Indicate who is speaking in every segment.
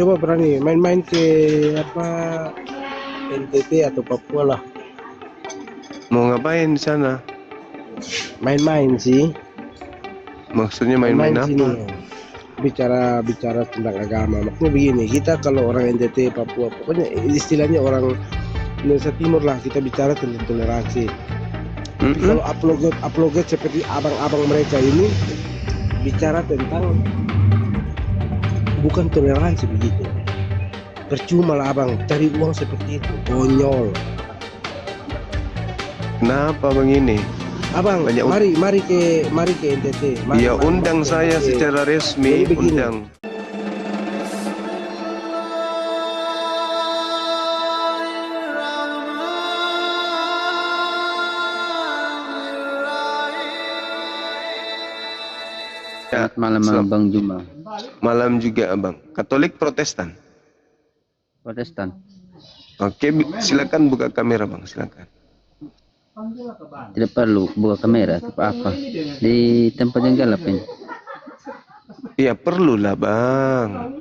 Speaker 1: coba berani main-main ke apa NTT atau Papua lah.
Speaker 2: Mau ngapain di sana?
Speaker 1: Main-main sih.
Speaker 2: Maksudnya
Speaker 1: Main-main
Speaker 2: main-main
Speaker 1: sini.
Speaker 2: apa?
Speaker 1: Bicara tentang agama. Maksudnya begini, kita kalau orang NTT Papua, pokoknya istilahnya orang Indonesia Timur lah, kita bicara tentang toleransi. Tapi kalau upload seperti abang-abang mereka ini bicara tentang bukan toleransi begitu. Percuma lah abang cari uang seperti itu, konyol.
Speaker 2: Kenapa bang ini?
Speaker 1: Abang,
Speaker 2: Banyak
Speaker 1: mari ke NTT.
Speaker 2: Ya undang saya
Speaker 1: NTT.
Speaker 2: secara resmi,
Speaker 1: Jadi begini.
Speaker 2: undang.
Speaker 3: Selamat malam Bang Juma.
Speaker 2: Malam juga abang. Katolik Protestan.
Speaker 3: Protestan.
Speaker 2: Oke, silakan buka kamera bang, silakan.
Speaker 3: Tidak perlu buka kamera, apa? Di tempat yang gelap ini.
Speaker 2: Iya perlu lah bang.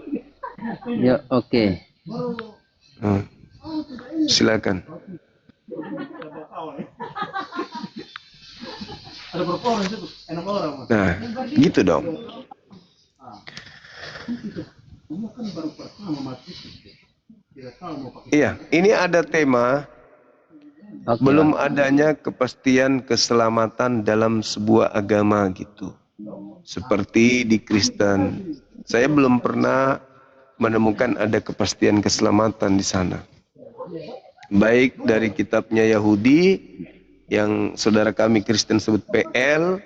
Speaker 3: Ya oke.
Speaker 2: Silakan. Nah, gitu dong. Iya, ini ada tema belum adanya kepastian keselamatan dalam sebuah agama gitu. Seperti di Kristen. Saya belum pernah menemukan ada kepastian keselamatan di sana. Baik dari kitabnya Yahudi yang saudara kami Kristen sebut PL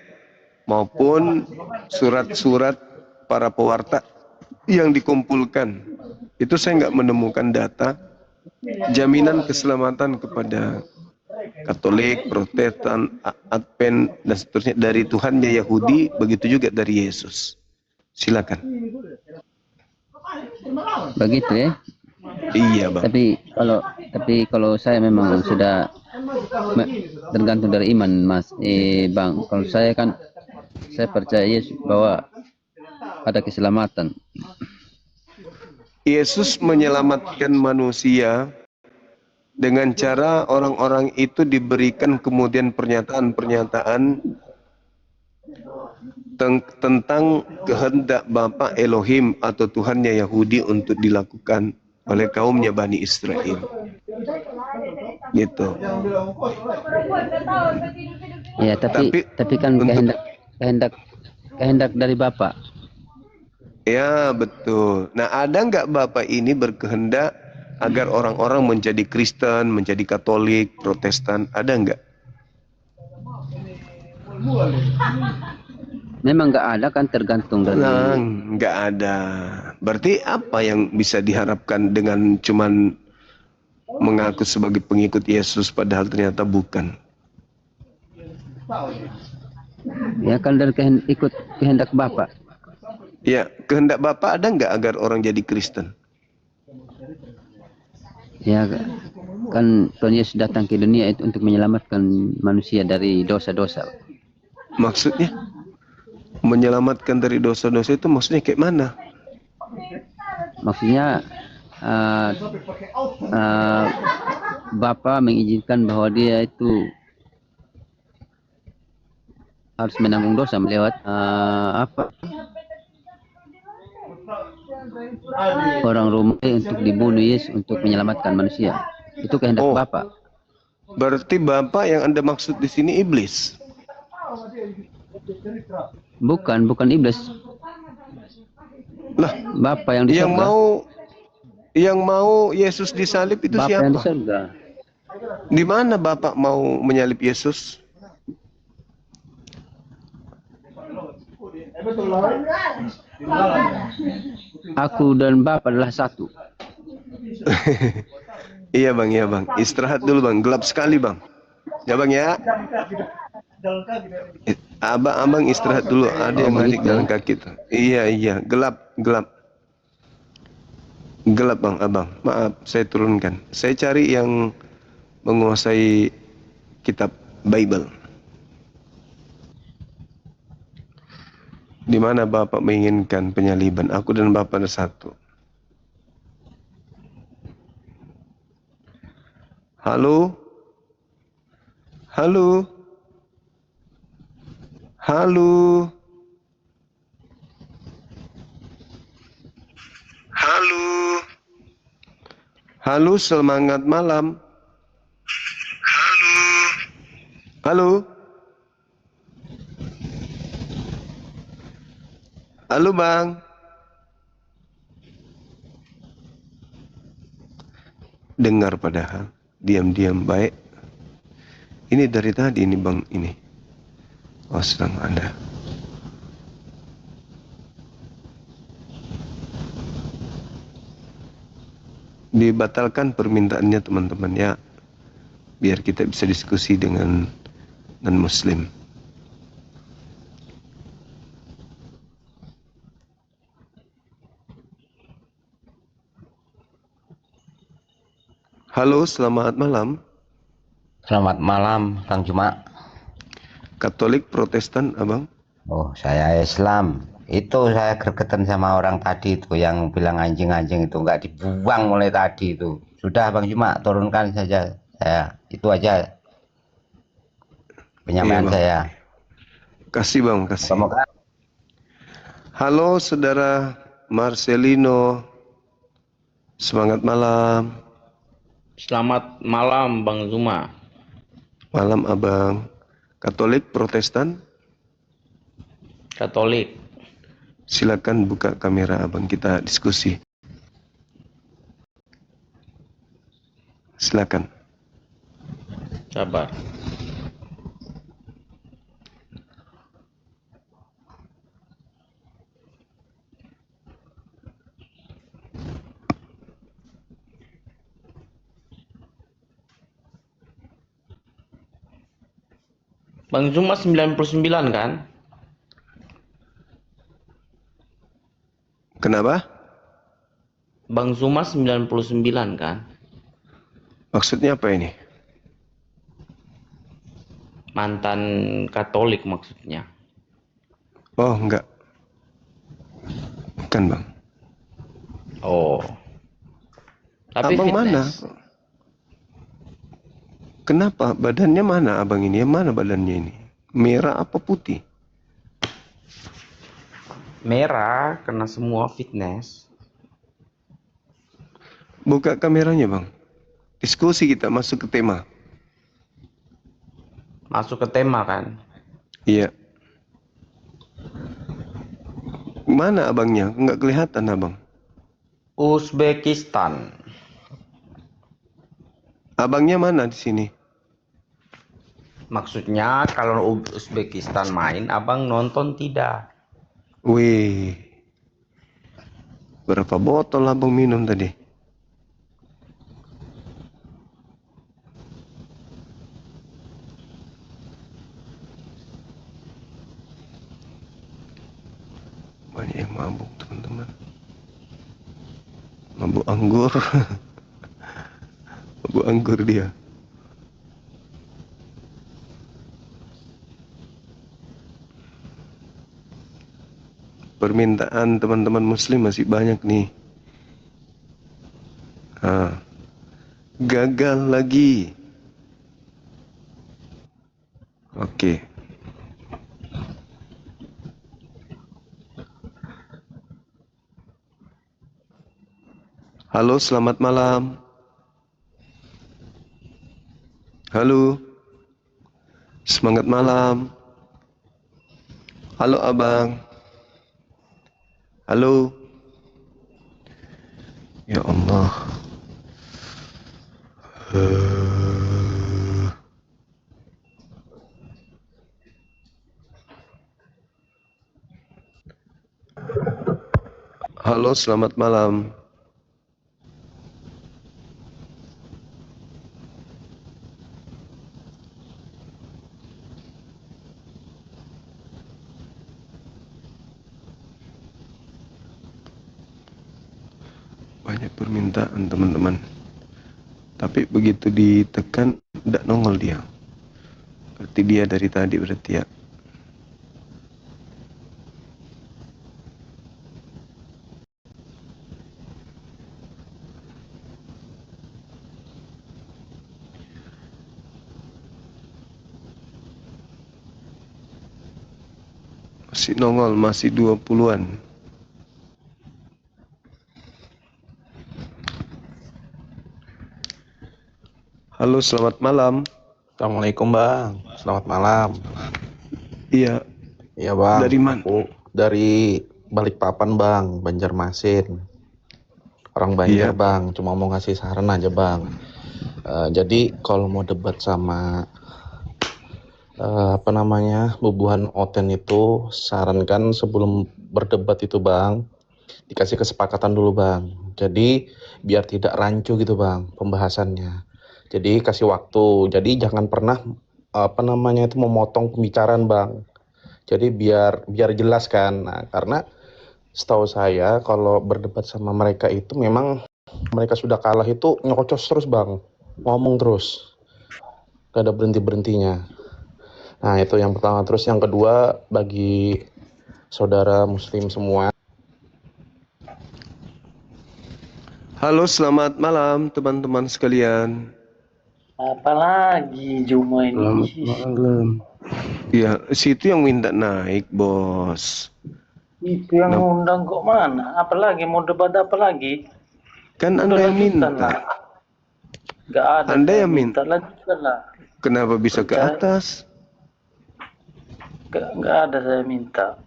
Speaker 2: maupun surat-surat para pewarta yang dikumpulkan. Itu saya nggak menemukan data jaminan keselamatan kepada Katolik, Protestan, Advent dan seterusnya dari Tuhannya Yahudi, begitu juga dari Yesus. Silakan.
Speaker 3: Begitu ya.
Speaker 2: Iya bang.
Speaker 3: Tapi kalau saya memang sudah tergantung dari iman Mas. Bang, kalau saya kan saya percaya Yesus bahwa ada keselamatan.
Speaker 2: Yesus menyelamatkan manusia dengan cara orang-orang itu diberikan kemudian pernyataan-pernyataan tentang kehendak Bapa Elohim atau Tuhannya Yahudi untuk dilakukan oleh kaumnya Bani Israel. Gitu.
Speaker 3: Ya, tapi kan kehendak dari Bapa.
Speaker 2: Ya betul. Nah ada nggak Bapak ini berkehendak agar orang-orang menjadi Kristen, menjadi Katolik, Protestan? Ada nggak?
Speaker 3: Memang nggak ada kan, tergantung dari.
Speaker 2: Nah, nggak ada. Berarti apa yang bisa diharapkan dengan cuman mengaku sebagai pengikut Yesus padahal ternyata bukan?
Speaker 3: Ya kan dari ikut kehendak Bapa.
Speaker 2: Ya, kehendak Bapak ada nggak agar orang jadi Kristen?
Speaker 3: Ya kan Tuhan Yesus datang ke dunia itu untuk menyelamatkan manusia dari dosa-dosa.
Speaker 2: Maksudnya? Menyelamatkan dari dosa-dosa itu maksudnya kayak mana?
Speaker 3: Maksudnya Bapa mengizinkan bahwa dia itu harus menanggung dosa melewat orang Romawi untuk dibunuh Yesus untuk menyelamatkan manusia. Itu kehendak Bapa.
Speaker 2: Berarti Bapak yang Anda maksud di sini iblis?
Speaker 3: Bukan iblis.
Speaker 2: Lah,
Speaker 3: Bapa yang di surga.
Speaker 2: Yang mau Yesus disalib itu
Speaker 3: Bapa
Speaker 2: siapa?
Speaker 3: yang di surga.
Speaker 2: Di mana Bapak mau menyalib Yesus?
Speaker 3: Aku dan Bapa adalah satu.
Speaker 2: Iya bang. Istirahat dulu bang. Gelap sekali bang. Ya bang ya. Abang istirahat dulu. Ada yang naik jalan kaki tuh. Iya. Gelap. Gelap bang abang. Maaf saya turunkan. Saya cari yang menguasai kitab Bible. Di mana Bapak menginginkan penyaliban? Aku dan Bapak ada satu. Halo? Halo? Halo? Halo? Halo, semangat malam. Halo? Halo? Halo, Bang. Dengar padahal. Diam-diam baik. Ini dari tadi ini, Bang, ini. Oh, sedang ada. Dibatalkan permintaannya, teman-teman, ya. Biar kita bisa diskusi dengan non-muslim. Halo, selamat malam.
Speaker 4: Selamat malam, Kang Cuma.
Speaker 2: Katolik, Protestan, Abang?
Speaker 4: Oh, saya Islam. Itu saya gregetan sama orang tadi itu yang bilang anjing-anjing itu nggak dibuang mulai tadi itu. Sudah Bang Cuma, turunkan saja. Saya itu aja penyampaian
Speaker 2: Iya, Bang.
Speaker 4: saya.
Speaker 2: Kasih, Bang, kasih.
Speaker 4: Semoga
Speaker 2: Halo, Saudara Marcelino. Semangat malam.
Speaker 5: Selamat malam Bang Zuma.
Speaker 2: Malam, Abang. Katolik, Protestan?
Speaker 5: Katolik.
Speaker 2: Silakan buka kamera, Abang, kita diskusi. Silakan.
Speaker 5: Sabar. Bang Zuma 99 kan?
Speaker 2: Kenapa?
Speaker 5: Bang Zuma 99 kan?
Speaker 2: Maksudnya apa ini?
Speaker 5: Mantan Katolik maksudnya.
Speaker 2: Oh, enggak. Bukan, Bang.
Speaker 5: Oh. Tapi
Speaker 2: Abang mana?
Speaker 5: fitness.
Speaker 2: Kenapa? Badannya mana, Abang ini? Yang mana badannya ini? Merah apa putih?
Speaker 5: Merah kena semua fitness.
Speaker 2: Buka kameranya, Bang. Diskusi kita, masuk ke tema.
Speaker 5: Masuk ke tema kan?
Speaker 2: Iya. Mana abangnya? Enggak kelihatan, Abang.
Speaker 5: Uzbekistan.
Speaker 2: Abangnya mana di sini?
Speaker 5: Maksudnya kalau Uzbekistan main abang nonton tidak?
Speaker 2: Wih. Berapa botol abang minum tadi? Banyak yang mabuk, teman-teman. Mabuk anggur. Mabuk anggur dia. Permintaan teman-teman muslim masih banyak nih. Gagal lagi. Oke. Halo, selamat malam. Halo. Semangat malam. Halo, Abang. Halo. Ya Allah. Halo, selamat malam. Banyak permintaan, teman-teman. Tapi begitu ditekan, tidak nongol dia. Berarti dia dari tadi berarti ya. Masih nongol, masih 20-an. Halo, selamat malam.
Speaker 6: Assalamualaikum Bang, selamat malam.
Speaker 2: Iya,
Speaker 6: Iya Bang,
Speaker 2: dari mana?
Speaker 6: aku dari Balikpapan Bang, Banjarmasin. Orang Banjar
Speaker 2: Iya.
Speaker 6: Bang, cuma mau ngasih saran aja Bang. Jadi kalau mau debat sama Bubuhan Oten itu, sarankan sebelum berdebat itu Bang, dikasih kesepakatan dulu Bang. Jadi biar tidak rancu gitu Bang pembahasannya. Jadi kasih waktu. Jadi jangan pernah itu memotong pembicaraan Bang. Jadi biar jelas kan. Nah, karena setahu saya kalau berdebat sama mereka itu memang mereka sudah kalah itu nyokocos terus Bang. Ngomong terus. Gak ada berhenti-berhentinya. Nah, itu yang pertama. Terus yang kedua, bagi saudara muslim semua,
Speaker 2: Halo, selamat malam teman-teman sekalian.
Speaker 7: Apalagi Juma
Speaker 1: Selamat
Speaker 7: ini.
Speaker 1: malam.
Speaker 2: Ya, situ yang minta naik, bos.
Speaker 7: Itu yang undang kok mana? Apalagi mau debat apa lagi?
Speaker 2: Kan
Speaker 7: Udah
Speaker 2: Anda yang
Speaker 7: lanjutkan
Speaker 2: minta.
Speaker 7: lah. Gak ada
Speaker 2: Anda
Speaker 7: saya
Speaker 2: yang minta.
Speaker 7: lanjutkan lah.
Speaker 2: Kenapa bisa ke
Speaker 7: Percaya.
Speaker 2: atas?
Speaker 7: Gak ada saya minta.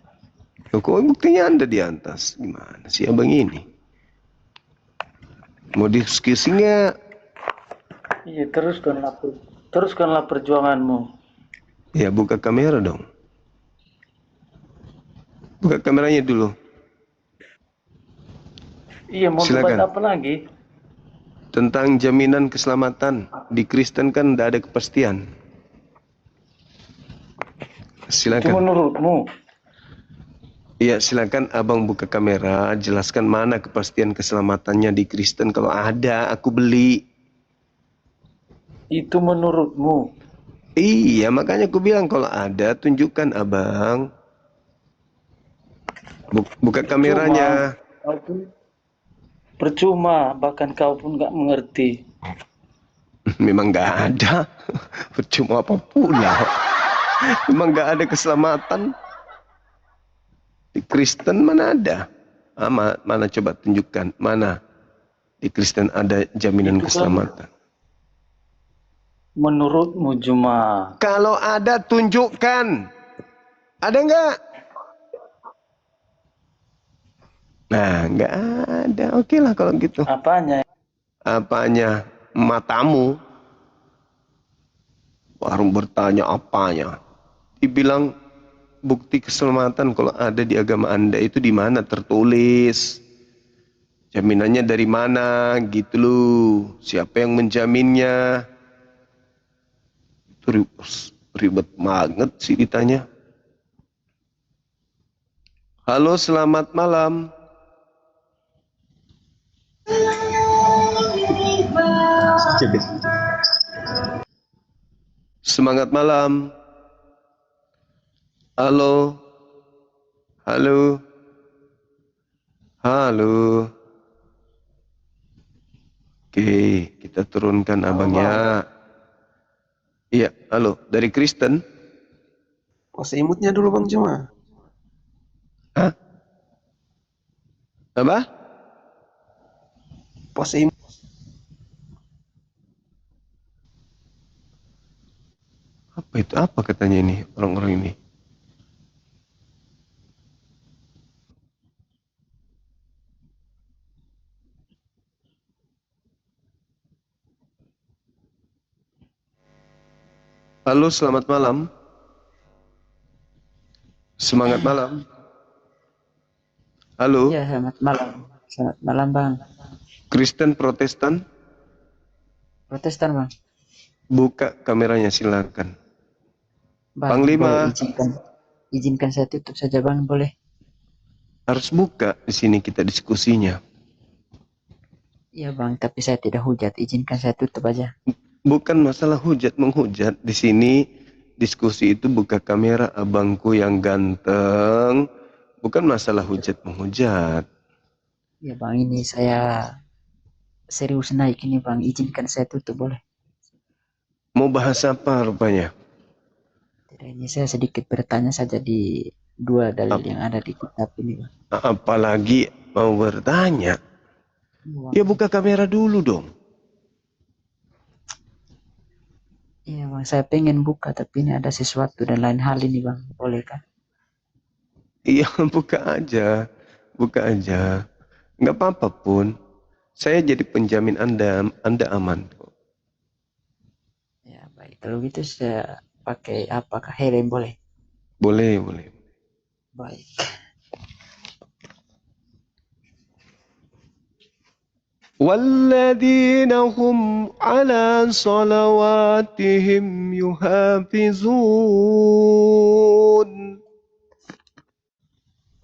Speaker 2: Loh, kok buktinya Anda di atas? Gimana sih abang ini? Mau diskusi nggak?
Speaker 7: Iya, teruskanlah perjuanganmu.
Speaker 2: Ya, buka kamera dong. Buka kameranya dulu.
Speaker 7: Iya, mau
Speaker 2: Silakan.
Speaker 7: debat apa lagi?
Speaker 2: Tentang jaminan keselamatan. Di Kristen kan tidak ada kepastian.
Speaker 7: Itu
Speaker 2: Silakan.
Speaker 7: menurutmu.
Speaker 2: Iya, silakan abang buka kamera, jelaskan mana kepastian keselamatannya di Kristen. Kalau ada, aku beli.
Speaker 7: Itu menurutmu.
Speaker 2: Iya, makanya aku bilang kalau ada, tunjukkan abang. Buka kameranya.
Speaker 7: Percuma, bahkan kau pun gak mengerti.
Speaker 2: Memang nggak ada. Percuma apa pula. Memang nggak ada keselamatan. Di Kristen mana ada? Mana coba tunjukkan. Mana di Kristen ada jaminan
Speaker 7: Itu kan
Speaker 2: keselamatan.
Speaker 7: menurutmu Juma.
Speaker 2: Kalau ada tunjukkan. Ada nggak? Nah, nggak ada. Oke lah kalau gitu.
Speaker 7: Apanya?
Speaker 2: Apanya? Matamu. Baru bertanya apanya. Dibilang bukti keselamatan kalau ada di agama Anda itu di mana tertulis? Jaminannya dari mana? Gitu loh. Siapa yang menjaminnya? Itu ribet banget sih ditanya. Halo, selamat malam. Semangat malam. Halo. Halo. Halo. Oke, kita turunkan abangnya. Iya, halo. Dari Kristen?
Speaker 1: Pose imutnya dulu Bang Juma.
Speaker 2: Hah? Apa?
Speaker 1: Pose imut.
Speaker 2: Apa itu? Apa katanya ini orang-orang ini? Halo, selamat malam. Semangat malam. Halo.
Speaker 8: Ya, selamat malam. Selamat malam, Bang.
Speaker 2: Kristen Protestan?
Speaker 8: Protestan, Bang.
Speaker 2: Buka kameranya silakan.
Speaker 8: Bang,
Speaker 2: Panglima.
Speaker 8: boleh izinkan saya tutup saja, Bang, boleh?
Speaker 2: Harus buka di sini kita diskusinya.
Speaker 8: Iya, Bang, tapi saya tidak hujat. Izinkan saya tutup aja.
Speaker 2: Bukan masalah hujat menghujat. Di sini diskusi itu buka kamera abangku yang ganteng. Bukan masalah hujat menghujat.
Speaker 8: Ya, Bang, ini saya serius naik ini, Bang. Izinkan saya tutup, boleh?
Speaker 2: Mau bahas apa rupanya?
Speaker 8: Tidak, ini saya sedikit bertanya saja di dua dalil
Speaker 2: Ap-
Speaker 8: yang ada di kitab ini, Bang.
Speaker 2: apalagi mau bertanya. Ya buka kamera dulu dong.
Speaker 8: Iya, Bang, saya pengen buka tapi ini ada sesuatu dan lain hal ini, Bang. Boleh kan?
Speaker 2: Iya buka aja. Buka aja. Nggak apa-apa pun. Saya jadi penjamin Anda aman.
Speaker 8: Ya, baik. Kalau gitu saya pakai apakah helm boleh?
Speaker 2: Boleh, boleh.
Speaker 8: Baik.
Speaker 2: والذين هم على صلواتهم يحافظون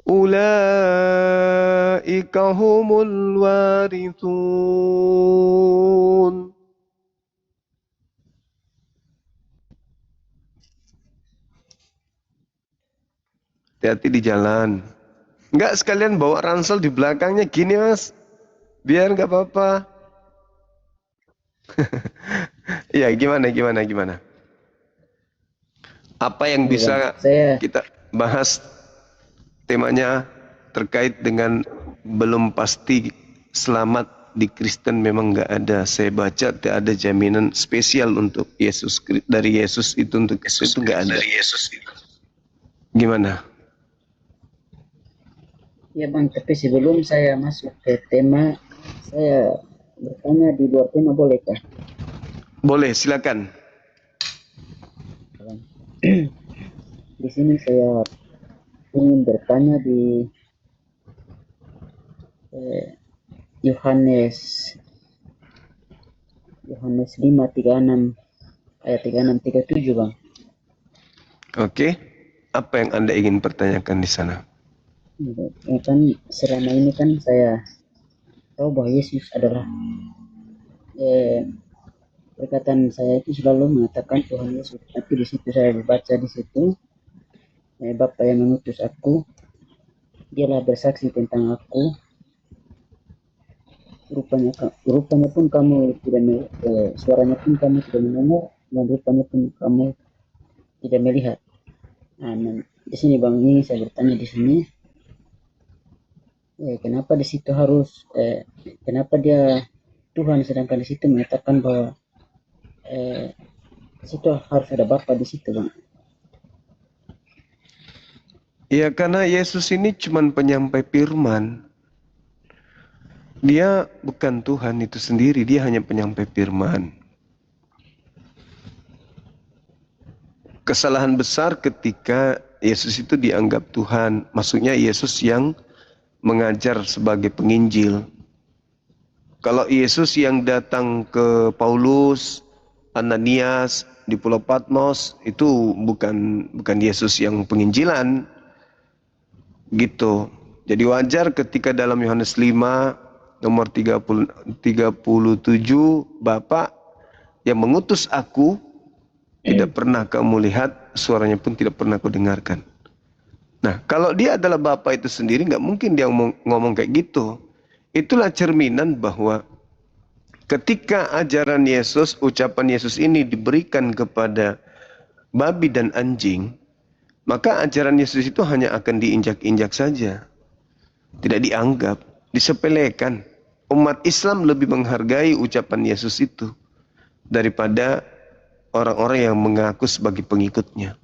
Speaker 2: أولئك هم الوارثون. Hati-hati di jalan. Enggak sekalian bawa ransel di belakangnya gini mas. Biar nggak apa-apa. Ya gimana. Apa yang
Speaker 8: Iya, Bang.
Speaker 2: bisa
Speaker 8: Saya
Speaker 2: kita bahas temanya terkait dengan belum pasti selamat di Kristen memang nggak ada. Saya baca tidak ada jaminan spesial untuk Yesus dari Yesus itu untuk Kristen itu nggak ada. Gimana?
Speaker 8: ya, Bang, tapi sebelum saya masuk ke tema, saya bertanya di luar tema bolehkah?
Speaker 2: Boleh, silakan.
Speaker 8: Bang? Di sini saya ingin bertanya di Yohanes Yohanes 5:36 ayat 36-37, Bang.
Speaker 2: Oke. Apa yang Anda ingin pertanyakan di sana?
Speaker 8: Ya kan selama ini kan saya tahu bahwa Yesus adalah perkataan saya itu selalu mengatakan Tuhan Yesus, tapi di situ saya baca di situ Bapa yang mengutus aku, dialah bersaksi tentang aku. Rupanya pun kamu tidak suaranya pun kamu tidak mendengar, dan rupanya pun kamu tidak melihat. Nah, di sini Bang, ini saya bertanya di sini, kenapa di situ harus kenapa dia Tuhan, sedangkan di situ mengatakan bahwa di situ harus ada Bapa di situ, Bang.
Speaker 2: Ya karena Yesus ini cuma penyampai firman. Dia bukan Tuhan itu sendiri, dia hanya penyampai firman. Kesalahan besar ketika Yesus itu dianggap Tuhan. Maksudnya Yesus yang mengajar sebagai penginjil. Kalau Yesus yang datang ke Paulus, Ananias di Pulau Patmos, itu bukan Yesus yang penginjilan. Gitu. Jadi wajar ketika dalam Yohanes 5 nomor 37, Bapa yang mengutus aku tidak pernah kamu lihat, suaranya pun tidak pernah kau dengarkan. Nah, kalau dia adalah Bapa itu sendiri, nggak mungkin dia ngomong kayak gitu. Itulah cerminan bahwa ketika ajaran Yesus, ucapan Yesus ini diberikan kepada babi dan anjing, maka ajaran Yesus itu hanya akan diinjak-injak saja. Tidak dianggap, disepelekan. Umat Islam lebih menghargai ucapan Yesus itu daripada orang-orang yang mengaku sebagai pengikutnya.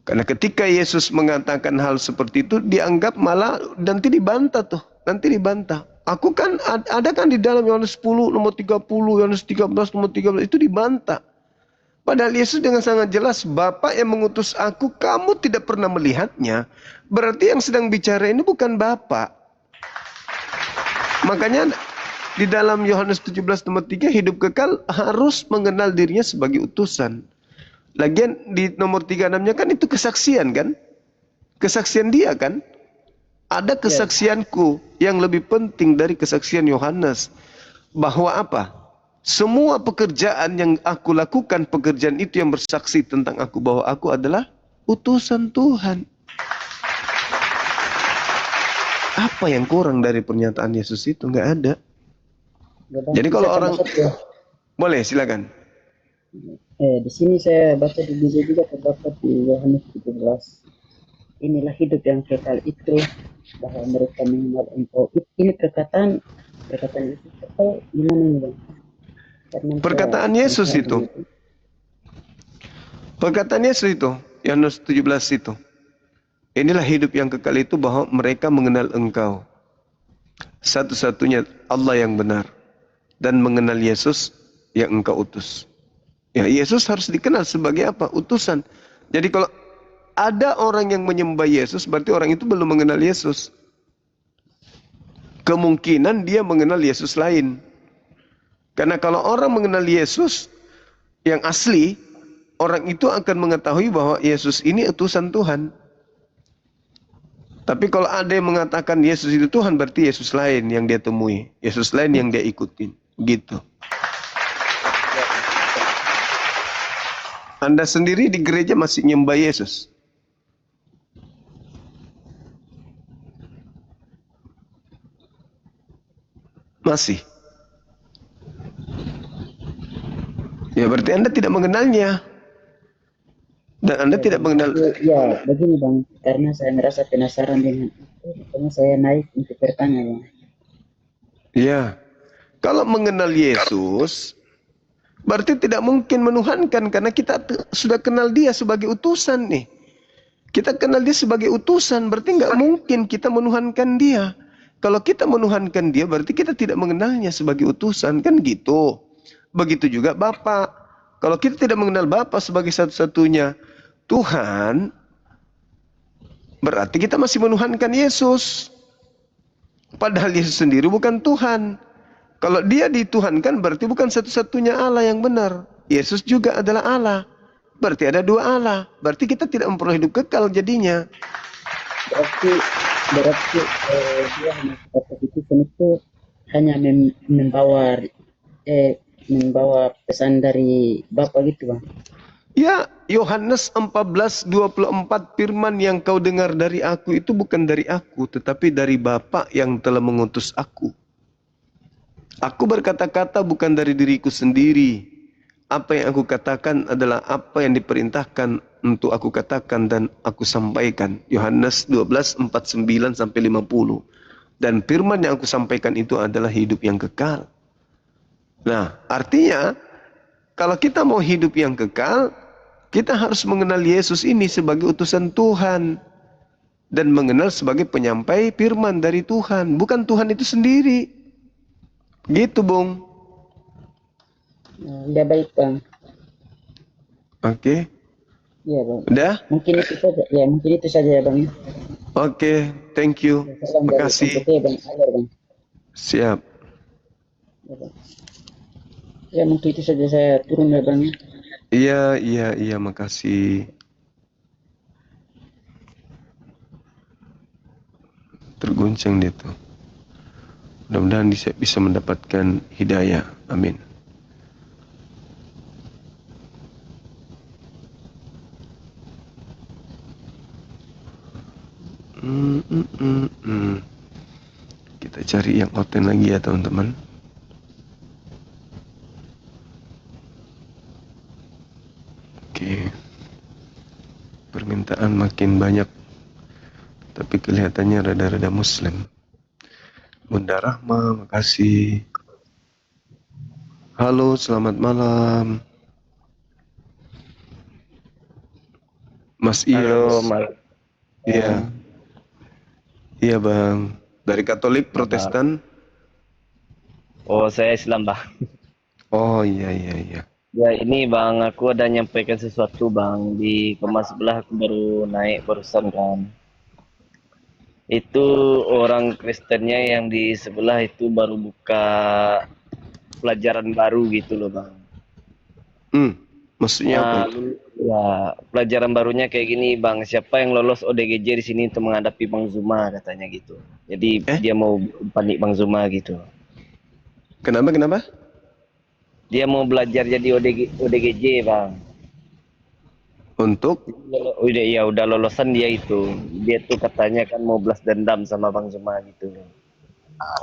Speaker 2: Karena ketika Yesus mengatakan hal seperti itu, dianggap malah nanti dibantah tuh. Nanti dibantah. Aku kan ada kan di dalam Yohanes 10 nomor 30, Yohanes 13 nomor 13 itu dibantah. Padahal Yesus dengan sangat jelas, Bapa yang mengutus aku, kamu tidak pernah melihatnya. Berarti yang sedang bicara ini bukan Bapa. Makanya di dalam Yohanes 17 nomor 3, hidup kekal harus mengenal dirinya sebagai utusan. Lagian di nomor 36-nya kan itu kesaksian kan? Kesaksian dia kan? Ada kesaksianku yang lebih penting dari kesaksian Yohanes. Bahwa apa? Semua pekerjaan yang aku lakukan, pekerjaan itu yang bersaksi tentang aku bahwa aku adalah utusan Tuhan. Apa yang kurang dari pernyataan Yesus itu? Nggak ada. Jadi kalau orang boleh silakan.
Speaker 8: Di sini saya baca di bisa juga terdapat di Yohanes 17 inilah hidup yang kekal itu, bahwa mereka mengenal engkau. Ini perkataan Yesus atau gimana nih Bang? Karena
Speaker 2: Perkataan Yesus itu. Perkataan Yesus itu, Yohanes 17 itu. Inilah hidup yang kekal itu, bahwa mereka mengenal engkau, satu-satunya Allah yang benar, dan mengenal Yesus yang engkau utus. Ya, Yesus harus dikenal sebagai apa? Utusan. Jadi kalau ada orang yang menyembah Yesus, berarti orang itu belum mengenal Yesus. Kemungkinan dia mengenal Yesus lain. Karena kalau orang mengenal Yesus yang asli, orang itu akan mengetahui bahwa Yesus ini utusan Tuhan. Tapi kalau ada yang mengatakan Yesus itu Tuhan, berarti Yesus lain yang dia temui. Yesus lain yang dia ikutin. Gitu. Anda sendiri di gereja masih nyembah Yesus? Masih? Ya berarti Anda tidak mengenalnya. Dan Anda tidak mengenal.
Speaker 8: Ya, begini Bang, karena saya merasa penasaran dengan itu, makanya saya naik untuk bertanya Bang.
Speaker 2: Ya, kalau mengenal Yesus, berarti tidak mungkin menuhankan, karena kita sudah kenal dia sebagai utusan nih. Kita kenal dia sebagai utusan, berarti nggak mungkin kita menuhankan dia. Kalau kita menuhankan dia, berarti kita tidak mengenalnya sebagai utusan, kan gitu. Begitu juga Bapa. Kalau kita tidak mengenal Bapa sebagai satu-satunya Tuhan, berarti kita masih menuhankan Yesus. Padahal Yesus sendiri bukan Tuhan. Kalau dia dituhankan, berarti bukan satu-satunya Allah yang benar. Yesus juga adalah Allah. Berarti ada dua Allah. Berarti kita tidak memperoleh hidup kekal jadinya.
Speaker 8: Berarti dia hanya sebatas itu hanya membawa pesan dari Bapa gitu Bang.
Speaker 2: Ya, Yohanes 14:24, firman yang kau dengar dari aku itu bukan dari aku, tetapi dari Bapa yang telah mengutus aku. Aku berkata-kata bukan dari diriku sendiri. Apa yang aku katakan adalah apa yang diperintahkan untuk aku katakan dan aku sampaikan. Yohanes 12:49-50. Dan firman yang aku sampaikan itu adalah hidup yang kekal. Nah, artinya kalau kita mau hidup yang kekal, kita harus mengenal Yesus ini sebagai utusan Tuhan dan mengenal sebagai penyampai firman dari Tuhan, bukan Tuhan itu sendiri. Gitu, Bung.
Speaker 8: Udah baik Bang.
Speaker 2: Oke.
Speaker 8: Iya Bang.
Speaker 2: Udah?
Speaker 8: Mungkin itu saja ya Bang.
Speaker 2: Oke, thank you.
Speaker 8: Salam
Speaker 2: Terima
Speaker 8: dari
Speaker 2: kasih.
Speaker 8: NTT, Bang. Agar, Bang.
Speaker 2: Siap.
Speaker 8: Ya, Bang. Ya mungkin itu saja saya turun ya Bang.
Speaker 2: Iya, makasih. Terguncang dia tuh. Mudah-mudahan bisa mendapatkan hidayah. Amin. Kita cari yang oten lagi ya teman-teman. Oke. Permintaan makin banyak, tapi kelihatannya rada-rada muslim. Bunda Rahma, makasih. Halo, selamat malam. Mas Iyos. Iya. Iya Bang. Dari Katolik Protestan?
Speaker 9: Oh, saya Islam, Bang.
Speaker 2: Oh iya.
Speaker 9: Ya, ini Bang, aku ada nyampaikan sesuatu, Bang. Di kemas sebelah aku baru naik barusan kan. Itu orang Kristennya yang di sebelah itu baru buka pelajaran baru gitu loh, Bang.
Speaker 2: Maksudnya apa?
Speaker 9: Ya, pelajaran barunya kayak gini, Bang. Siapa yang lolos ODGJ di sini untuk menghadapi Bang Zuma katanya gitu. Jadi dia mau panik Bang Zuma gitu.
Speaker 2: Kenapa?
Speaker 9: Dia mau belajar jadi ODGJ, Bang.
Speaker 2: Untuk?
Speaker 9: Udah lolosan dia itu. Dia tuh katanya kan mau balas dendam sama Bang Zuma gitu.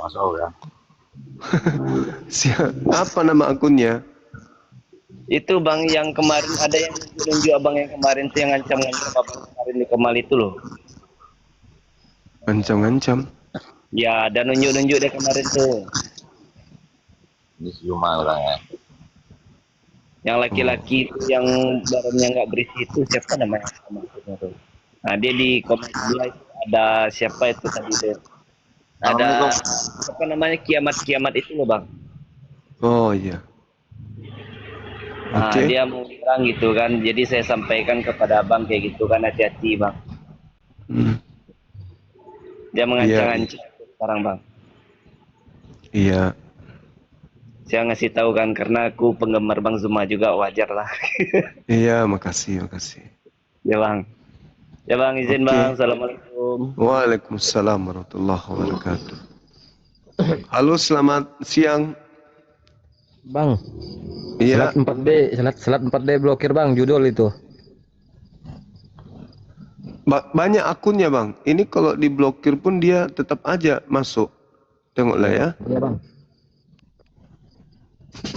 Speaker 5: Masuk ya.
Speaker 2: Apa nama akunnya?
Speaker 9: Itu Bang yang kemarin ada yang nunjuk abang yang kemarin tuh yang ngancam abang kemarin di Kemal itu loh.
Speaker 2: Ancam-ancam.
Speaker 9: Ya, dan nunjuk-nunjuk dia kemarin tuh.
Speaker 5: Ini cuma orang ya.
Speaker 9: Yang laki-laki itu yang badannya nggak berisi itu siapa namanya? Maksudnya tuh. Nah, dia di komen sebelah itu ada siapa itu tadi tuh. Ada apa namanya kiamat-kiamat itu loh bang.
Speaker 2: Oh iya.
Speaker 9: Nah,
Speaker 2: Oke.
Speaker 9: dia mau bilang gitu kan. Jadi saya sampaikan kepada abang kayak gitu kan, hati-hati bang.
Speaker 2: Hmm.
Speaker 9: Dia
Speaker 2: Iya,
Speaker 9: mengancang-ancang sekarang bang.
Speaker 2: iya.
Speaker 9: Saya ngasih tahu kan karena aku penggemar Bang Zuma juga, wajar lah.
Speaker 2: Iya, makasih, makasih.
Speaker 9: Ya bang. Ya bang, izin
Speaker 2: Oke.
Speaker 9: bang. Assalamualaikum.
Speaker 2: Waalaikumsalam warahmatullahi wabarakatuh. Halo, selamat siang.
Speaker 10: Bang,
Speaker 2: Iya,
Speaker 10: Selat 4D blokir bang, judul itu.
Speaker 2: banyak akunnya bang. Ini kalau diblokir pun dia tetap aja masuk. Tengoklah ya.
Speaker 10: Iya bang.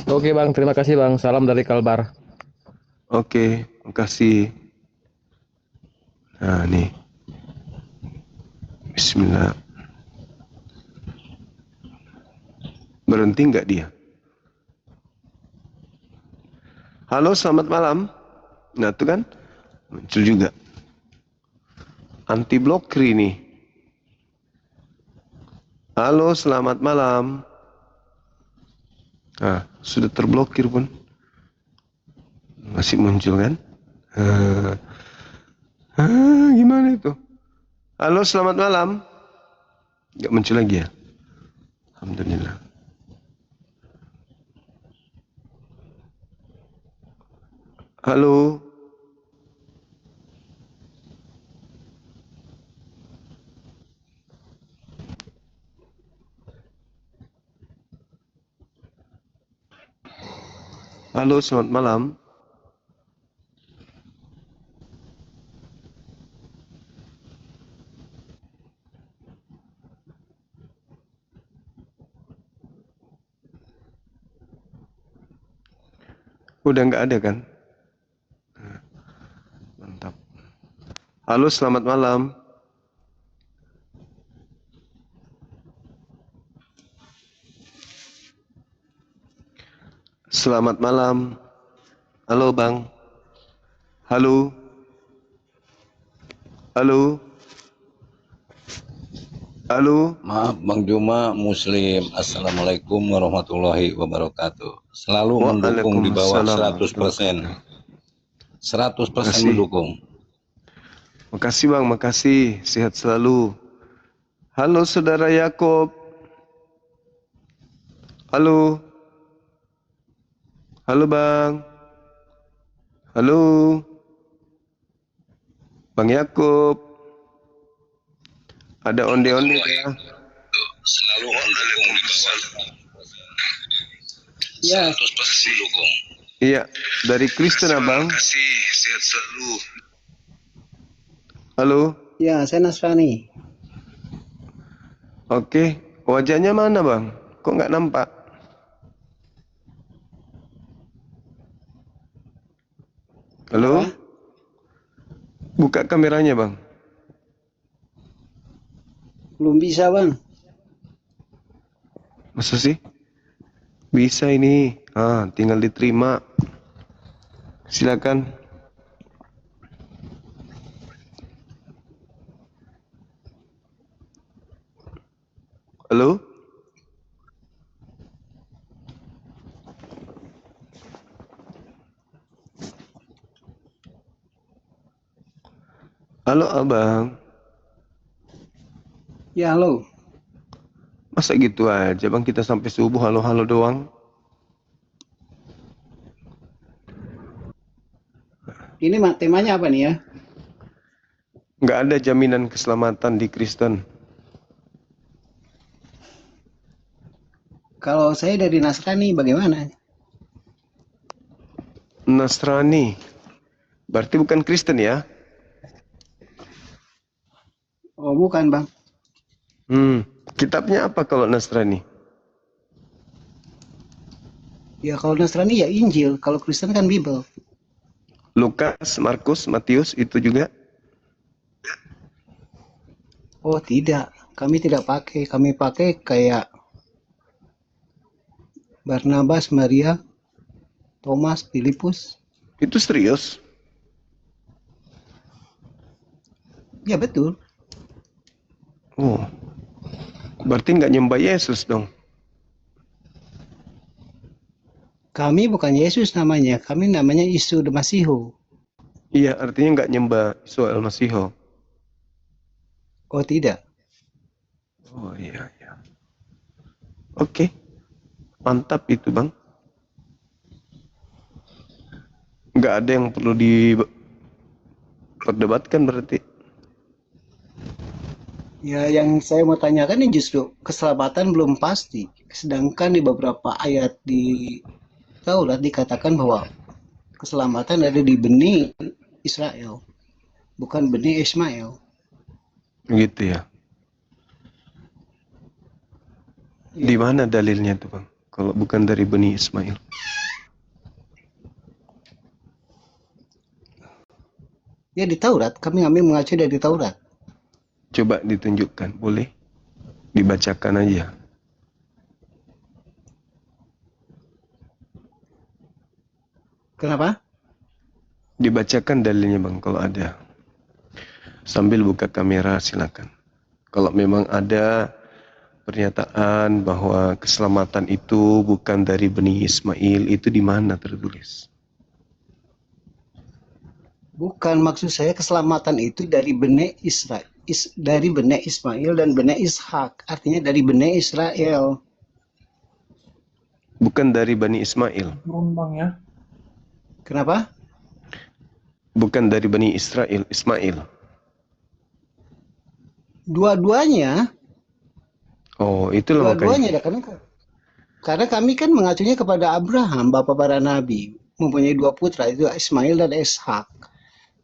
Speaker 10: Oke bang, terima kasih bang. Salam dari Kalbar.
Speaker 2: Oke, makasih. Nah, nih. Bismillah. Berhenti nggak dia? Halo, selamat malam. Nah, tuh kan muncul juga. Anti blokir ini. Halo, selamat malam. Nah, sudah terblokir pun. Masih muncul kan? Gimana itu? Halo, selamat malam. Nggak muncul lagi ya? Alhamdulillah. Halo. Halo, selamat malam. Udah nggak ada kan? Mantap. Halo, selamat malam. Selamat malam. Halo, Bang. Halo. Halo. Halo.
Speaker 11: Maaf Bang Juma, Muslim. Assalamualaikum warahmatullahi wabarakatuh. Selalu mendukung di bawah 100%. 100% mendukung.
Speaker 2: Makasih Bang, makasih. Sehat selalu. Halo Saudara Yakob. Halo. Halo Bang. Halo. Bang Yakob. Ada onde-onde ya?
Speaker 11: Selalu mendukung di bawah.
Speaker 8: Ya.
Speaker 11: 100% mendukung.
Speaker 2: Iya, dari Kristen Abang.
Speaker 11: Makasih, sehat selalu.
Speaker 2: Halo.
Speaker 8: Ya, saya Nasrani.
Speaker 2: Oke, wajahnya mana Bang? Kok nggak nampak? Halo? Buka kameranya Bang.
Speaker 8: Belum bisa bang.
Speaker 2: Masa sih? Bisa ini. Tinggal diterima. Silakan. Halo? Halo Abang.
Speaker 8: Ya halo.
Speaker 2: Masa gitu aja Bang, kita sampai subuh halo-halo doang?
Speaker 8: Ini temanya apa nih ya?
Speaker 2: Nggak ada jaminan keselamatan di Kristen.
Speaker 8: Kalau saya dari Nasrani bagaimana?
Speaker 2: Nasrani. Berarti bukan Kristen ya?
Speaker 8: Oh bukan bang.
Speaker 2: Kitabnya apa kalau Nasrani?
Speaker 8: Ya kalau Nasrani ya Injil, kalau Kristen kan Bible.
Speaker 2: Lukas, Markus, Matius itu juga?
Speaker 12: Oh tidak, kami tidak pakai. Kami pakai kayak Barnabas, Maria, Thomas, Filipus.
Speaker 2: Itu serius?
Speaker 12: Ya betul.
Speaker 2: Oh, berarti nggak nyembah Yesus dong?
Speaker 12: Kami bukan Yesus namanya, kami namanya Yesus the Masihu.
Speaker 2: Iya, artinya nggak nyembah Isa Al-Masihu.
Speaker 12: Oh tidak.
Speaker 2: Oh iya, iya. Oke, mantap itu bang. Nggak ada yang perlu diperdebatkan berarti.
Speaker 12: Ya yang saya mau tanyakan ini justru keselamatan belum pasti. Sedangkan di beberapa ayat di Taurat dikatakan bahwa keselamatan ada di benih Israel, bukan benih Ismail.
Speaker 2: Gitu ya. Di mana dalilnya tuh bang? Kalau bukan dari Bani Ismail.
Speaker 12: Ya di Taurat, kami ambil mengacu dari Taurat.
Speaker 2: Coba ditunjukkan, boleh? Dibacakan aja.
Speaker 12: Kenapa?
Speaker 2: Dibacakan dalilnya bang, kalau ada. Sambil buka kamera silakan. Kalau memang ada pernyataan bahwa keselamatan itu bukan dari Bani Ismail, itu di mana tertulis?
Speaker 12: Bukan, maksud saya keselamatan itu dari benih Israel, dari benih Ismail dan benih Ishak, artinya dari benih Israel.
Speaker 2: Bukan dari Bani Ismail.
Speaker 7: Bang ya.
Speaker 12: Kenapa?
Speaker 2: Bukan dari Bani Israel, Ismail.
Speaker 12: Dua-duanya.
Speaker 2: Oh, itulah
Speaker 12: Dua-duanya,
Speaker 2: makanya.
Speaker 12: karena kami kan mengacunya kepada Abraham, bapak para nabi, mempunyai dua putra, itu Ismail dan Ishak.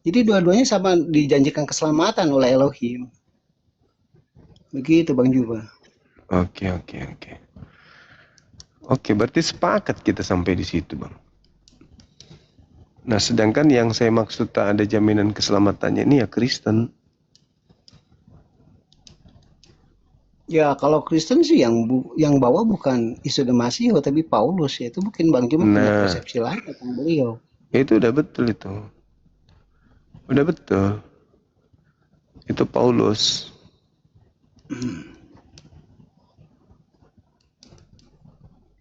Speaker 12: Jadi dua-duanya sama dijanjikan keselamatan oleh Elohim. Begitu Bang Juba.
Speaker 2: Oke. Oke, berarti sepakat kita sampai di situ, Bang. Nah, sedangkan yang saya maksud tak ada jaminan keselamatannya ini ya Kristen.
Speaker 12: Ya kalau Kristen sih yang bawa bukan Yesus the Masihu tapi Paulus ya. Itu mungkin Bang Juba punya persepsi lain tentang beliau.
Speaker 2: Itu udah betul itu. Udah betul. Itu Paulus.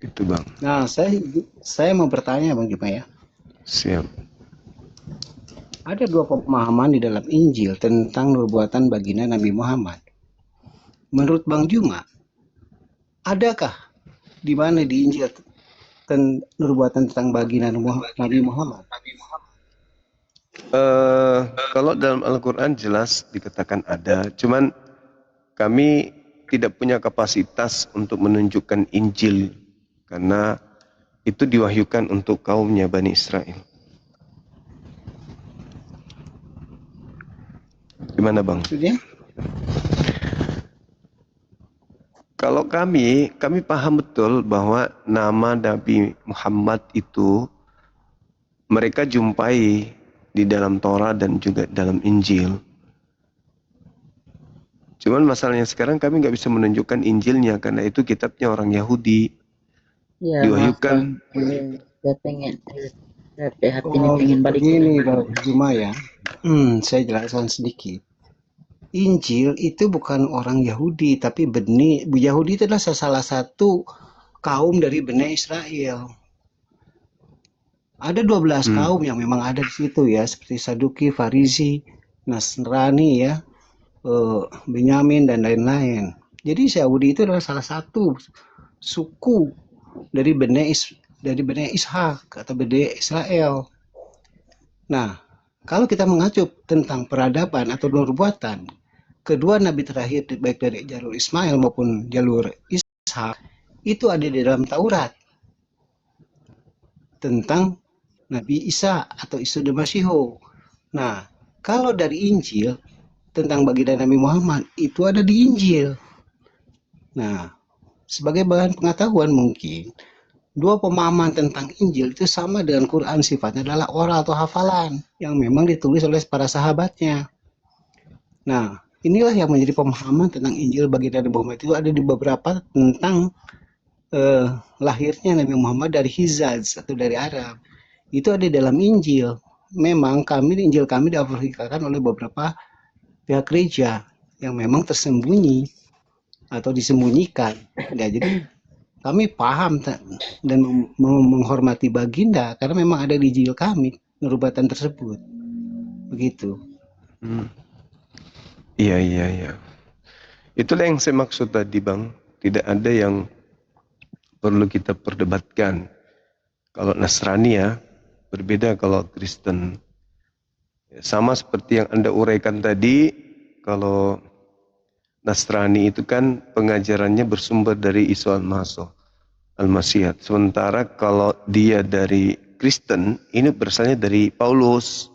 Speaker 2: Itu Bang.
Speaker 12: Nah, saya mau bertanya Bang Juba ya.
Speaker 2: Siap.
Speaker 12: Ada dua pemahaman di dalam Injil tentang nubuatan baginda Nabi Muhammad. Menurut Bang Juma, adakah di mana di Injil nubuatan tentang baginda Nabi Muhammad?
Speaker 2: Kalau dalam Al-Quran jelas dikatakan ada, cuman kami tidak punya kapasitas untuk menunjukkan Injil karena itu diwahyukan untuk kaumnya Bani Israel. Gimana Bang?
Speaker 12: Maksudnya?
Speaker 2: Kalau kami paham betul bahwa nama Nabi Muhammad itu mereka jumpai di dalam Torah dan juga dalam Injil. Cuman masalahnya sekarang kami nggak bisa menunjukkan Injilnya karena itu kitabnya orang Yahudi.
Speaker 8: Ya,
Speaker 2: Diwahyukan.
Speaker 8: Saya pengen hati ini pengen balik.
Speaker 12: Begini Bang Juma ya. Saya jelaskan sedikit. Injil itu bukan orang Yahudi, tapi Yahudi itu adalah salah satu kaum dari Bani Israel. Ada 12 kaum yang memang ada di situ ya, seperti Saduki, Farisi, Nasrani ya, Benyamin dan lain-lain. Jadi Yahudi itu adalah salah satu suku dari Bani Ishak atau Bani Israel. Nah, kalau kita mengacu tentang peradaban atau nubuatan, kedua nabi terakhir baik dari jalur Ismail maupun jalur Ishak itu ada di dalam Taurat tentang Nabi Isa atau Yesus the Masihu. Nah, kalau dari Injil tentang baginda Nabi Muhammad itu ada di Injil. Nah, sebagai bahan pengetahuan mungkin dua pemahaman tentang Injil itu sama dengan Quran, sifatnya adalah oral atau hafalan yang memang ditulis oleh para sahabatnya. Nah, inilah yang menjadi pemahaman tentang Injil bagi Nabi Muhammad itu ada di beberapa tentang lahirnya Nabi Muhammad dari Hijaz atau dari Arab. Itu ada dalam Injil. Memang Injil kami diaplikasikan oleh beberapa pihak gereja yang memang tersembunyi atau disembunyikan. Ya, jadi kami paham dan menghormati baginda karena memang ada di Injil kami nurubatan tersebut. Begitu.
Speaker 2: Iya. Itulah yang saya maksud tadi, Bang. Tidak ada yang perlu kita perdebatkan. Kalau Nasrani ya, berbeda kalau Kristen. Sama seperti yang Anda uraikan tadi, kalau Nasrani itu kan pengajarannya bersumber dari Isa Al-Masih. Sementara kalau dia dari Kristen, ini berasalnya dari Paulus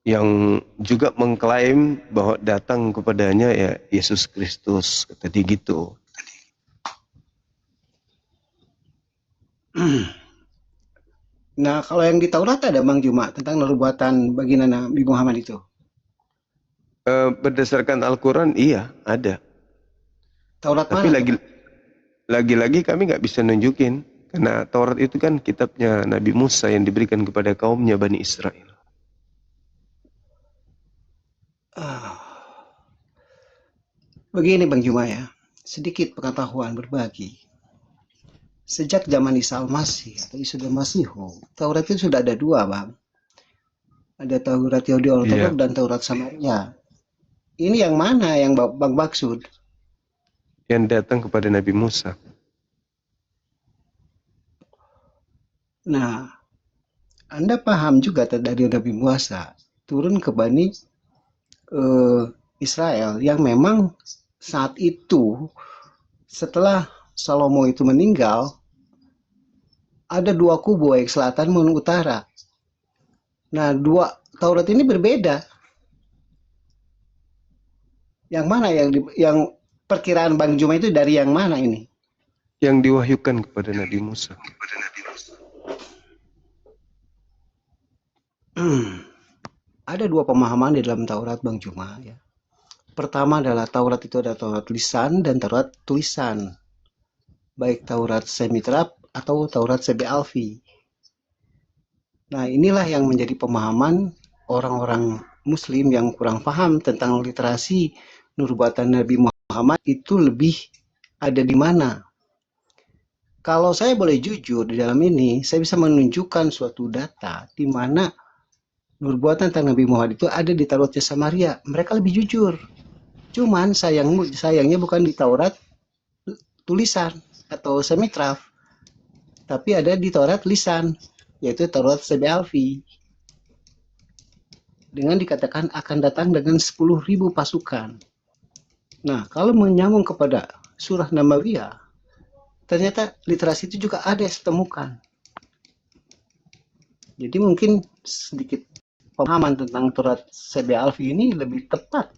Speaker 2: yang juga mengklaim bahwa datang kepadanya ya Yesus Kristus, kata dia gitu.
Speaker 12: Nah, kalau yang di Taurat ada Bang Juma tentang nubuatan baginda Nabi Muhammad itu.
Speaker 2: Berdasarkan Al-Quran, iya ada.
Speaker 12: Taurat
Speaker 2: Tapi
Speaker 12: mana?
Speaker 2: lagi-lagi kami nggak bisa nunjukin karena Taurat itu kan kitabnya Nabi Musa yang diberikan kepada kaumnya Bani Israel.
Speaker 12: Begini Bang Juma ya, sedikit pengetahuan berbagi. Sejak zaman Isa Al-Masih atau Isa Al-Masihu, Taurat itu sudah ada dua Bang. Ada Taurat Yahudi Ortodok dan Taurat Samaria. Ini yang mana yang Bang maksud?
Speaker 2: Yang datang kepada Nabi Musa.
Speaker 12: Nah, Anda paham juga dari Nabi Musa turun ke Bani Israel yang memang saat itu setelah Salomo itu meninggal ada dua kubu baik selatan maupun utara. Nah, dua Taurat ini berbeda. Yang mana yang perkiraan Bang Juma itu dari yang mana ini?
Speaker 2: Yang diwahyukan kepada Nabi Musa.
Speaker 12: Ada dua pemahaman di dalam Taurat Bang Juma ya. Pertama adalah Taurat itu ada Taurat lisan dan Taurat tulisan. Baik Taurat Semitrap atau Taurat Sebe Alfi. Nah, inilah yang menjadi pemahaman orang-orang Muslim yang kurang paham tentang literasi nubuatan Nabi Muhammad itu lebih ada di mana. Kalau saya boleh jujur di dalam ini, saya bisa menunjukkan suatu data di mana nubuatan tentang Nabi Muhammad itu ada di Taurat Samaria. Mereka lebih jujur. Cuman sayangnya bukan di Taurat tulisan atau semitraf, tapi ada di Taurat lisan, yaitu Taurat Sebe Alfi. Dengan dikatakan akan datang dengan 10.000 pasukan. Nah, kalau menyambung kepada surah Namawiyah, ternyata literasi itu juga ada yang ditemukan. Jadi mungkin sedikit pemahaman tentang Taurat Sebe Alfi ini lebih tepat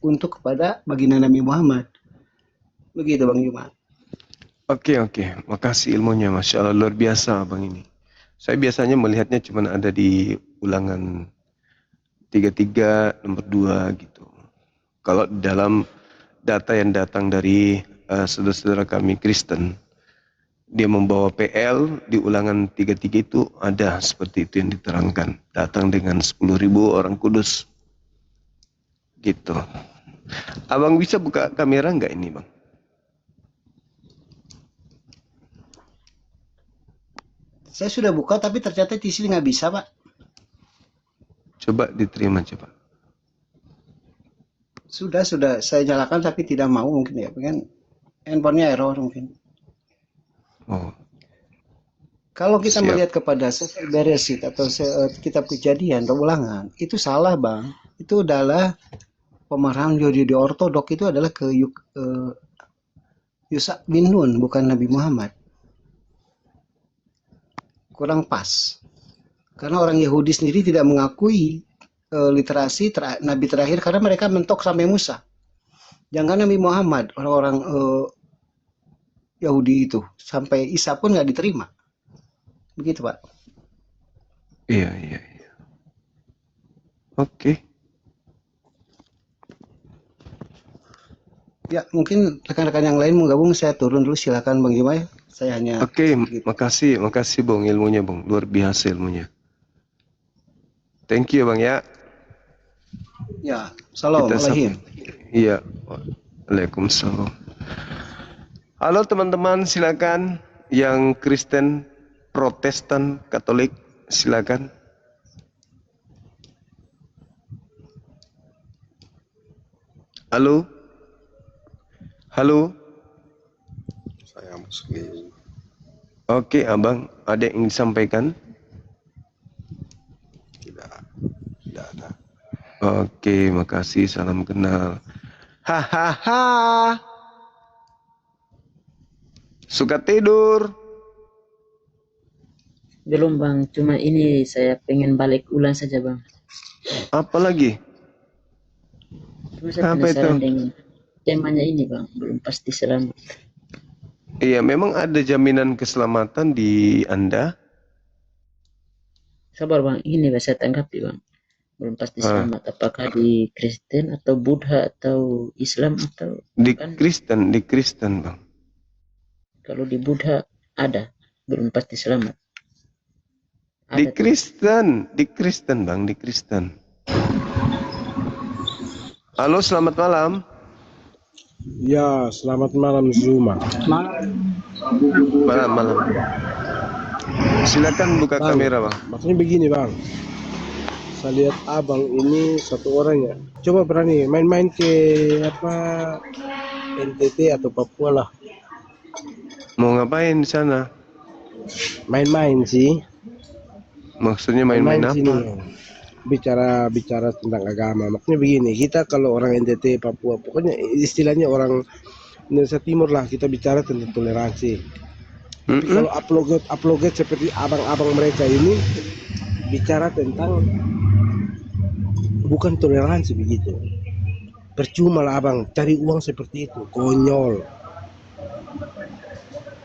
Speaker 12: untuk kepada baginda Nabi Muhammad. Begitu Bang Yuma.
Speaker 2: Oke. Makasih ilmunya, Masya Allah, luar biasa Bang ini. Saya biasanya melihatnya cuma ada di ulangan 33 nomor 2 gitu. Kalau dalam data yang datang dari saudara-saudara kami Kristen, dia membawa PL di ulangan 33 itu ada seperti itu yang diterangkan. Datang dengan 10.000 orang kudus. Gitu. Abang bisa buka kamera nggak ini Bang?
Speaker 12: Saya sudah buka tapi ternyata di sini nggak bisa Pak.
Speaker 2: Coba diterima coba.
Speaker 12: Sudah saya nyalakan tapi tidak mau mungkin ya, kan handphonenya error mungkin.
Speaker 2: Oh.
Speaker 12: Kalau kita
Speaker 2: Siap.
Speaker 12: melihat kepada Sefer Beresit atau kitab Kejadian atau Ulangan, itu salah Bang. Itu adalah pemahaman Yahudi Ortodok itu adalah ke Yusak bin Nun, bukan Nabi Muhammad. Kurang pas. Karena orang Yahudi sendiri tidak mengakui literasi Nabi terakhir karena mereka mentok sampai Musa. Jangan Nabi Muhammad, orang-orang Yahudi itu sampai Isa pun nggak diterima. Begitu Pak.
Speaker 2: Iya. Oke.
Speaker 12: Ya, mungkin rekan-rekan yang lain mau gabung, saya turun dulu. Silakan Bang Juma ya. Saya hanya
Speaker 2: Oke, makasih Bang ilmunya Bang, luar biasa ilmunya. Thank you Bang ya.
Speaker 12: ya, salam
Speaker 2: Kita
Speaker 12: alaihim.
Speaker 2: Iya. Waalaikumsalam. Halo teman-teman, silakan yang Kristen, Protestan, Katolik, silakan. Halo? Halo?
Speaker 11: Saya Muslim.
Speaker 2: Oke, Abang, ada yang disampaikan?
Speaker 11: Tidak ada.
Speaker 2: Oke, makasih, salam kenal. Hahaha. Suka tidur?
Speaker 8: Belum Bang, cuma ini saya pengen balik ulang saja Bang.
Speaker 2: Apa lagi?
Speaker 8: Cuma saya
Speaker 2: Apa
Speaker 8: penasaran
Speaker 2: itu?
Speaker 8: dengan temanya ini Bang, belum pasti selamat.
Speaker 2: Iya, memang ada jaminan keselamatan di Anda.
Speaker 8: Sabar Bang, ini saya tanggapi Bang. Belum pasti selamat. Apakah di Kristen atau Buddha atau Islam atau
Speaker 2: Di
Speaker 8: kan
Speaker 2: Kristen, Bang.
Speaker 8: kalau di Buddha ada belum pasti selamat.
Speaker 2: Di Kristen Bang, di Kristen. Halo, selamat malam.
Speaker 1: Ya, selamat malam Zuma.
Speaker 2: Malam. Silakan buka kamera Bang.
Speaker 1: Maksudnya begini Bang, saya lihat abang ini satu orang ya, coba berani main-main ke NTT atau Papua lah.
Speaker 2: Mau ngapain di sana?
Speaker 1: Main-main sih.
Speaker 2: Maksudnya main-main apa?
Speaker 1: Sini. Bicara tentang agama. Maksudnya begini, kita kalau orang NTT Papua, pokoknya istilahnya orang Indonesia Timur lah, kita bicara tentang toleransi. Tapi kalau upload seperti abang-abang mereka ini bicara tentang bukan toleransi begitu. Percuma lah abang cari uang seperti itu, konyol.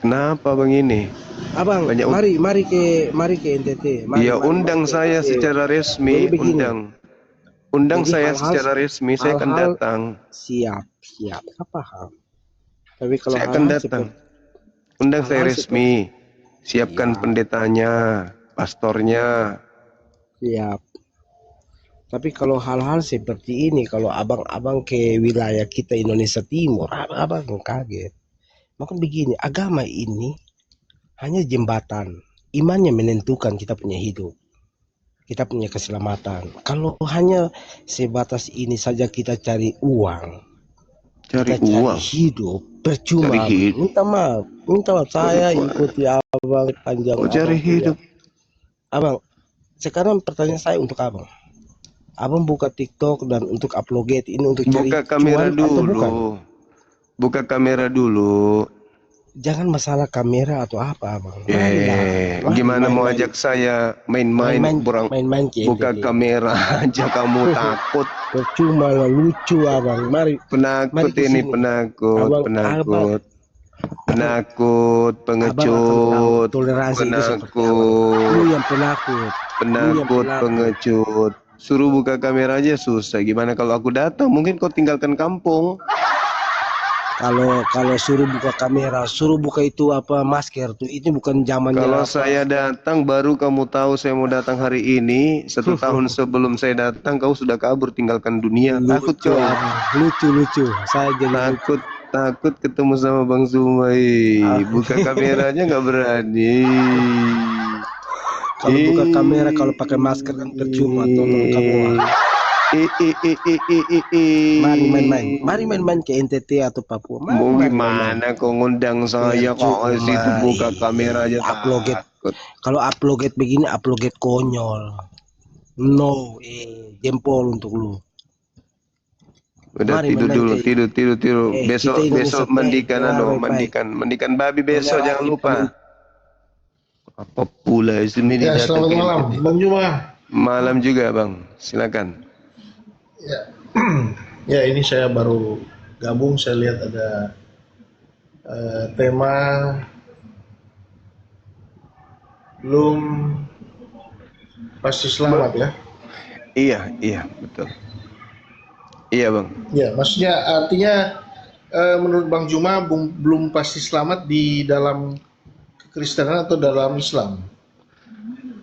Speaker 2: Kenapa Bang ini?
Speaker 1: Abang, mari ke NTT.
Speaker 2: Ya undang saya secara resmi, undang saya secara resmi, saya akan datang.
Speaker 1: Siap, saya paham. Tapi kalau
Speaker 2: saya akan datang. Undang saya resmi, siapkan pendetanya, pastornya.
Speaker 1: Siap. Tapi kalau hal-hal seperti ini, kalau abang-abang ke wilayah kita Indonesia Timur, abang kaget. Maka begini, agama ini hanya jembatan. Imannya menentukan kita punya hidup. Kita punya keselamatan. Kalau hanya sebatas ini saja kita cari uang. Cari hidup. Percuma. Minta maaf saya ikuti abang panjang.
Speaker 2: Cari hidup.
Speaker 1: Abang, sekarang pertanyaan saya untuk abang. Abang buka TikTok dan untuk upload ini untuk cari
Speaker 2: kamera dulu. Buka kamera dulu.
Speaker 1: Jangan masalah kamera atau apa abang.
Speaker 2: Gimana mau ajak saya main-main buka kamera aja kamu takut.
Speaker 1: Percuma lah, lucu abang. Mari
Speaker 2: ini penakut. Pengecut.
Speaker 1: Toleransi
Speaker 2: penakut.
Speaker 1: Lu yang
Speaker 2: pengecut. Suruh buka kamera aja susah. Gimana kalau aku datang? Mungkin kau tinggalkan kampung.
Speaker 1: Kalau suruh buka kamera, suruh buka itu masker tuh, itu bukan zamannya.
Speaker 2: Kalau saya datang baru kamu tahu saya mau datang hari ini. 1 tahun sebelum saya datang kau sudah kabur tinggalkan dunia. Takut kau.
Speaker 1: Lucu. Saya jadi
Speaker 2: takut ketemu sama Bang Zumai. Buka kameranya nggak berani.
Speaker 1: Kalau buka kamera, kalau pakai masker kan percuma. Tolong kamu. Mari main-main ke NTT atau Papua.
Speaker 2: Gimana kau ngundang saya kok situ buka kamera aja takut.
Speaker 1: Kalau upload begini, upload konyol. No, jempol untuk lu.
Speaker 2: Udah tidur. Besok mandikan babi besok jangan lupa. Apa pula ini?
Speaker 13: Selamat malam, Bang Juma.
Speaker 2: Malam juga Bang, silakan.
Speaker 13: Ya ini saya baru gabung, saya lihat ada tema belum pasti selamat ya.
Speaker 2: Iya betul. Iya Bang.
Speaker 13: Ya maksudnya artinya menurut Bang Juma belum pasti selamat di dalam kekristenan atau dalam Islam?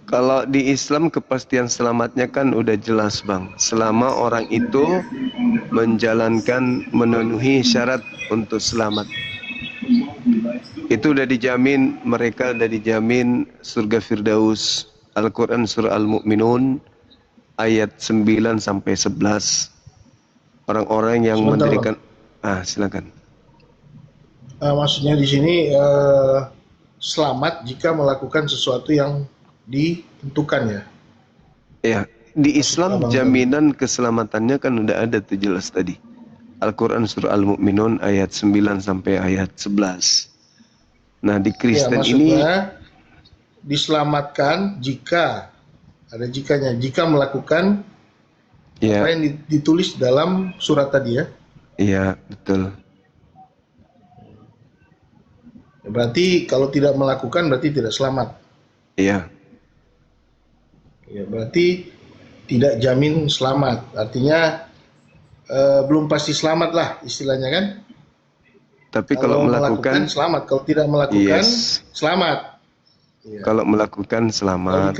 Speaker 2: Kalau di Islam kepastian selamatnya kan udah jelas Bang. Selama orang itu menjalankan, memenuhi syarat untuk selamat. Itu udah dijamin, mereka udah dijamin surga Firdaus. Al-Quran surah Al-Mu'minun ayat 9 sampai 11. Orang-orang yang
Speaker 13: Sebentar,
Speaker 2: mendirikan silakan.
Speaker 13: Maksudnya di sini selamat jika melakukan sesuatu yang ditentukan ya.
Speaker 2: Ya, di Islam
Speaker 13: Abang
Speaker 2: jaminan keselamatannya kan udah ada tuh jelas tadi. Al-Quran surah Al-Mu'minun ayat 9 sampai ayat 11. Nah, di Kristen ini
Speaker 13: maksudnya diselamatkan jika ada jikanya, jika melakukan apa yang ditulis dalam surat tadi ya.
Speaker 2: Iya, betul.
Speaker 13: Berarti kalau tidak melakukan berarti tidak selamat.
Speaker 2: Iya.
Speaker 13: Ya, berarti tidak jamin selamat. Artinya belum pasti selamat lah istilahnya kan.
Speaker 2: Tapi kalau melakukan
Speaker 13: selamat, kalau tidak melakukan selamat. Ya.
Speaker 2: Kalau melakukan selamat.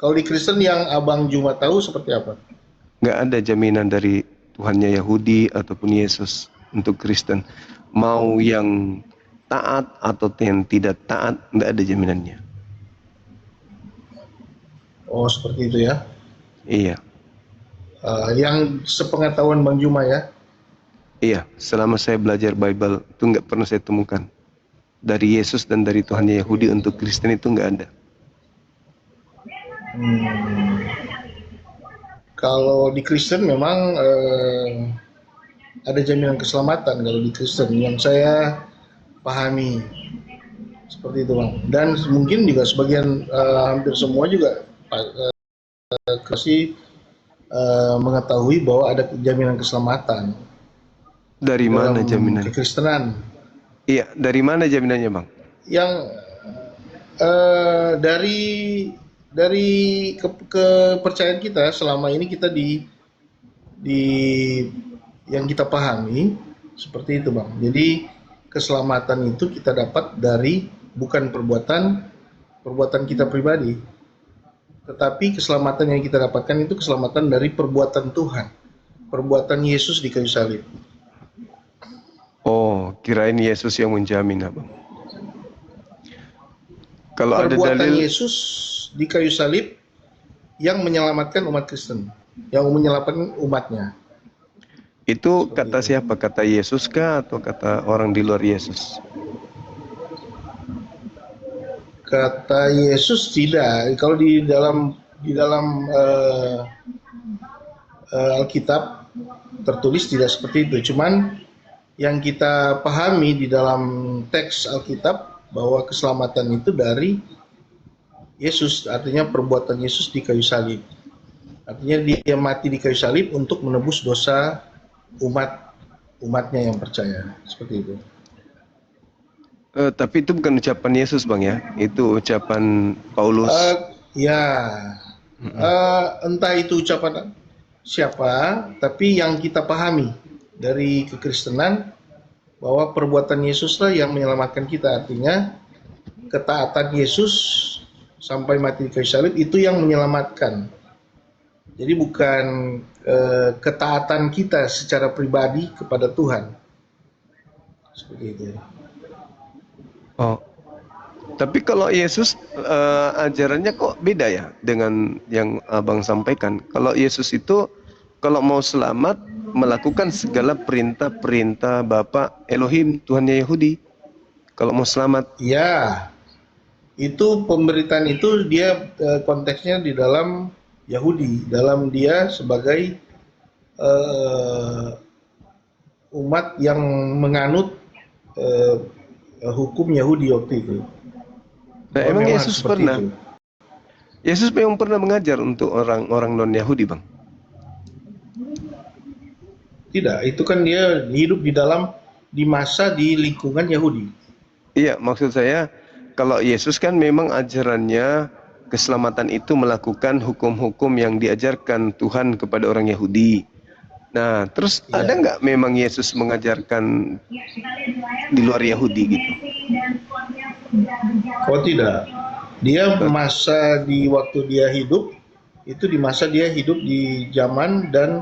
Speaker 13: Kalau di Kristen yang Abang Juma tahu seperti apa?
Speaker 2: Nggak ada jaminan dari Tuhannya Yahudi ataupun Yesus untuk Kristen. Mau yang taat atau yang tidak taat, nggak ada jaminannya.
Speaker 13: Oh, seperti itu ya?
Speaker 2: Iya.
Speaker 13: Yang sepengetahuan Bang Juma ya?
Speaker 2: Iya, selama saya belajar Bible itu nggak pernah saya temukan dari Yesus dan dari Tuhannya Yahudi untuk Kristen itu nggak ada.
Speaker 13: Kalau di Kristen memang ada jaminan keselamatan kalau di Kristen yang saya pahami seperti itu Bang. Dan mungkin juga sebagian hampir semua juga kasih mengetahui bahwa ada jaminan keselamatan.
Speaker 2: Dari mana jaminannya?
Speaker 13: Kekristenan.
Speaker 2: Iya, dari mana jaminannya Bang?
Speaker 13: Yang dari kepercayaan kita selama ini kita di yang kita pahami seperti itu Bang. Jadi keselamatan itu kita dapat dari bukan perbuatan kita pribadi, tetapi keselamatan yang kita dapatkan itu keselamatan dari perbuatan Tuhan, perbuatan Yesus di kayu salib.
Speaker 2: Oh, kirain Yesus yang menjamin Abang. Kalau ada
Speaker 13: Perbuatan
Speaker 2: dalil
Speaker 13: Yesus di kayu salib yang menyelamatkan umat Kristen, yang menyelamatkan umatnya.
Speaker 2: Itu kata siapa? Kata Yesus kah atau kata orang di luar Yesus?
Speaker 13: Kata Yesus tidak. Kalau di dalam Alkitab tertulis tidak seperti itu. Cuman yang kita pahami di dalam teks Alkitab bahwa keselamatan itu dari Yesus, artinya perbuatan Yesus di kayu salib. Artinya dia mati di kayu salib untuk menebus dosa umatnya yang percaya, seperti itu.
Speaker 2: Tapi itu bukan ucapan Yesus Bang ya, itu ucapan Paulus.
Speaker 13: Entah itu ucapan siapa, tapi yang kita pahami dari kekristenan bahwa perbuatan Yesuslah yang menyelamatkan kita. Artinya ketaatan Yesus sampai mati di kayu salib itu yang menyelamatkan. Jadi bukan ketaatan kita secara pribadi kepada Tuhan. Seperti itu.
Speaker 2: Oh, tapi kalau Yesus ajarannya kok beda ya dengan yang Abang sampaikan. Kalau Yesus itu kalau mau selamat melakukan segala perintah-perintah Bapa Elohim, Tuhannya Yahudi. Kalau mau selamat.
Speaker 13: Ya, itu pemberitaan itu dia konteksnya di dalam Yahudi, dalam dia sebagai umat yang menganut hukum Yahudi waktu itu.
Speaker 2: Nah, emang Yesus pernah? Yesus memang pernah mengajar untuk orang-orang non-Yahudi, Bang?
Speaker 13: Tidak, itu kan dia hidup di masa di lingkungan Yahudi.
Speaker 2: Iya, maksud saya kalau Yesus kan memang ajarannya keselamatan itu melakukan hukum-hukum yang diajarkan Tuhan kepada orang Yahudi. Nah, terus ada
Speaker 13: Ya,
Speaker 2: nggak memang Yesus mengajarkan di luar Yahudi gitu?
Speaker 13: oh tidak. Dia masa di waktu dia hidup, itu di masa dia hidup di zaman dan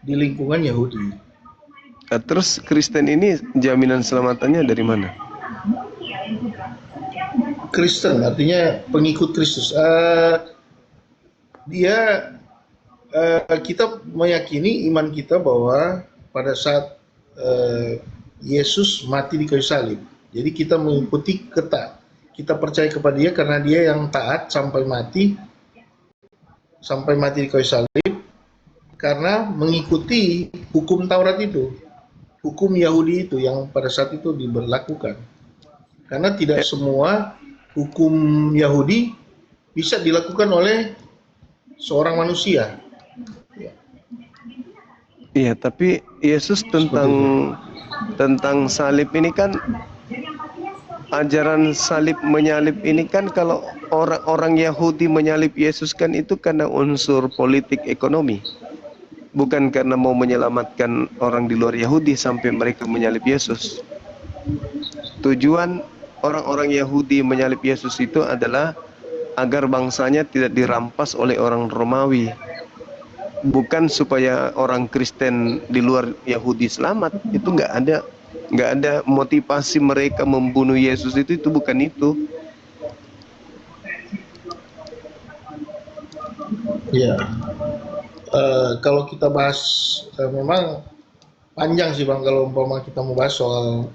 Speaker 13: di lingkungan Yahudi.
Speaker 2: Nah, terus Kristen ini jaminan selamatannya dari mana?
Speaker 13: Kristen artinya pengikut Kristus. Dia kita meyakini iman kita bahwa pada saat Yesus mati di kayu salib, jadi kita mengikuti ketat. Kita percaya kepada Dia karena Dia yang taat sampai mati di kayu salib, karena mengikuti hukum Taurat itu, hukum Yahudi itu yang pada saat itu diberlakukan. Karena tidak semua hukum Yahudi bisa dilakukan oleh seorang manusia.
Speaker 2: Iya, tapi Yesus tentang salib ini kan, ajaran salib menyalib ini kan, kalau orang-orang Yahudi menyalib Yesus kan itu karena unsur politik ekonomi, bukan karena mau menyelamatkan orang di luar Yahudi sampai mereka menyalib Yesus. Tujuan orang-orang Yahudi menyalib Yesus itu adalah agar bangsanya tidak dirampas oleh orang Romawi, bukan supaya orang Kristen di luar Yahudi selamat. Itu nggak ada motivasi mereka membunuh Yesus, itu bukan itu.
Speaker 13: Ya, kalau kita bahas memang panjang sih Bang kalau umpama kita mau bahas soal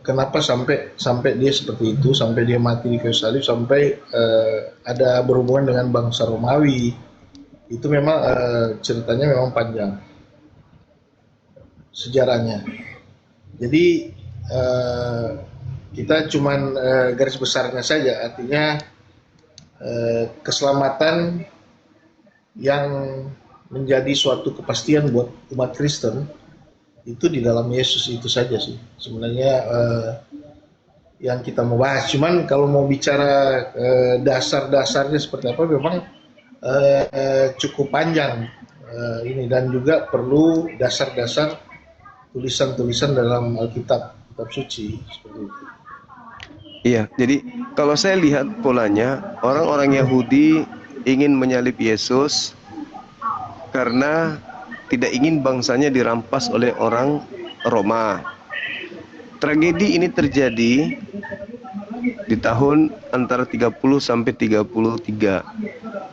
Speaker 13: kenapa sampai dia seperti itu, sampai dia mati di kayu salib, sampai ada berhubungan dengan bangsa Romawi. Itu memang ceritanya memang panjang sejarahnya. Jadi kita cuman garis besarnya saja, artinya keselamatan yang menjadi suatu kepastian buat umat Kristen itu di dalam Yesus itu saja sih sebenarnya yang kita mau bahas. Cuman kalau mau bicara dasar-dasarnya seperti apa, memang cukup panjang ini, dan juga perlu dasar-dasar tulisan-tulisan dalam Alkitab, kitab suci seperti itu.
Speaker 2: Iya, jadi kalau saya lihat polanya, orang-orang Yahudi ingin menyalib Yesus karena tidak ingin bangsanya dirampas oleh orang Roma. Tragedi ini terjadi di tahun antara 30 sampai 33.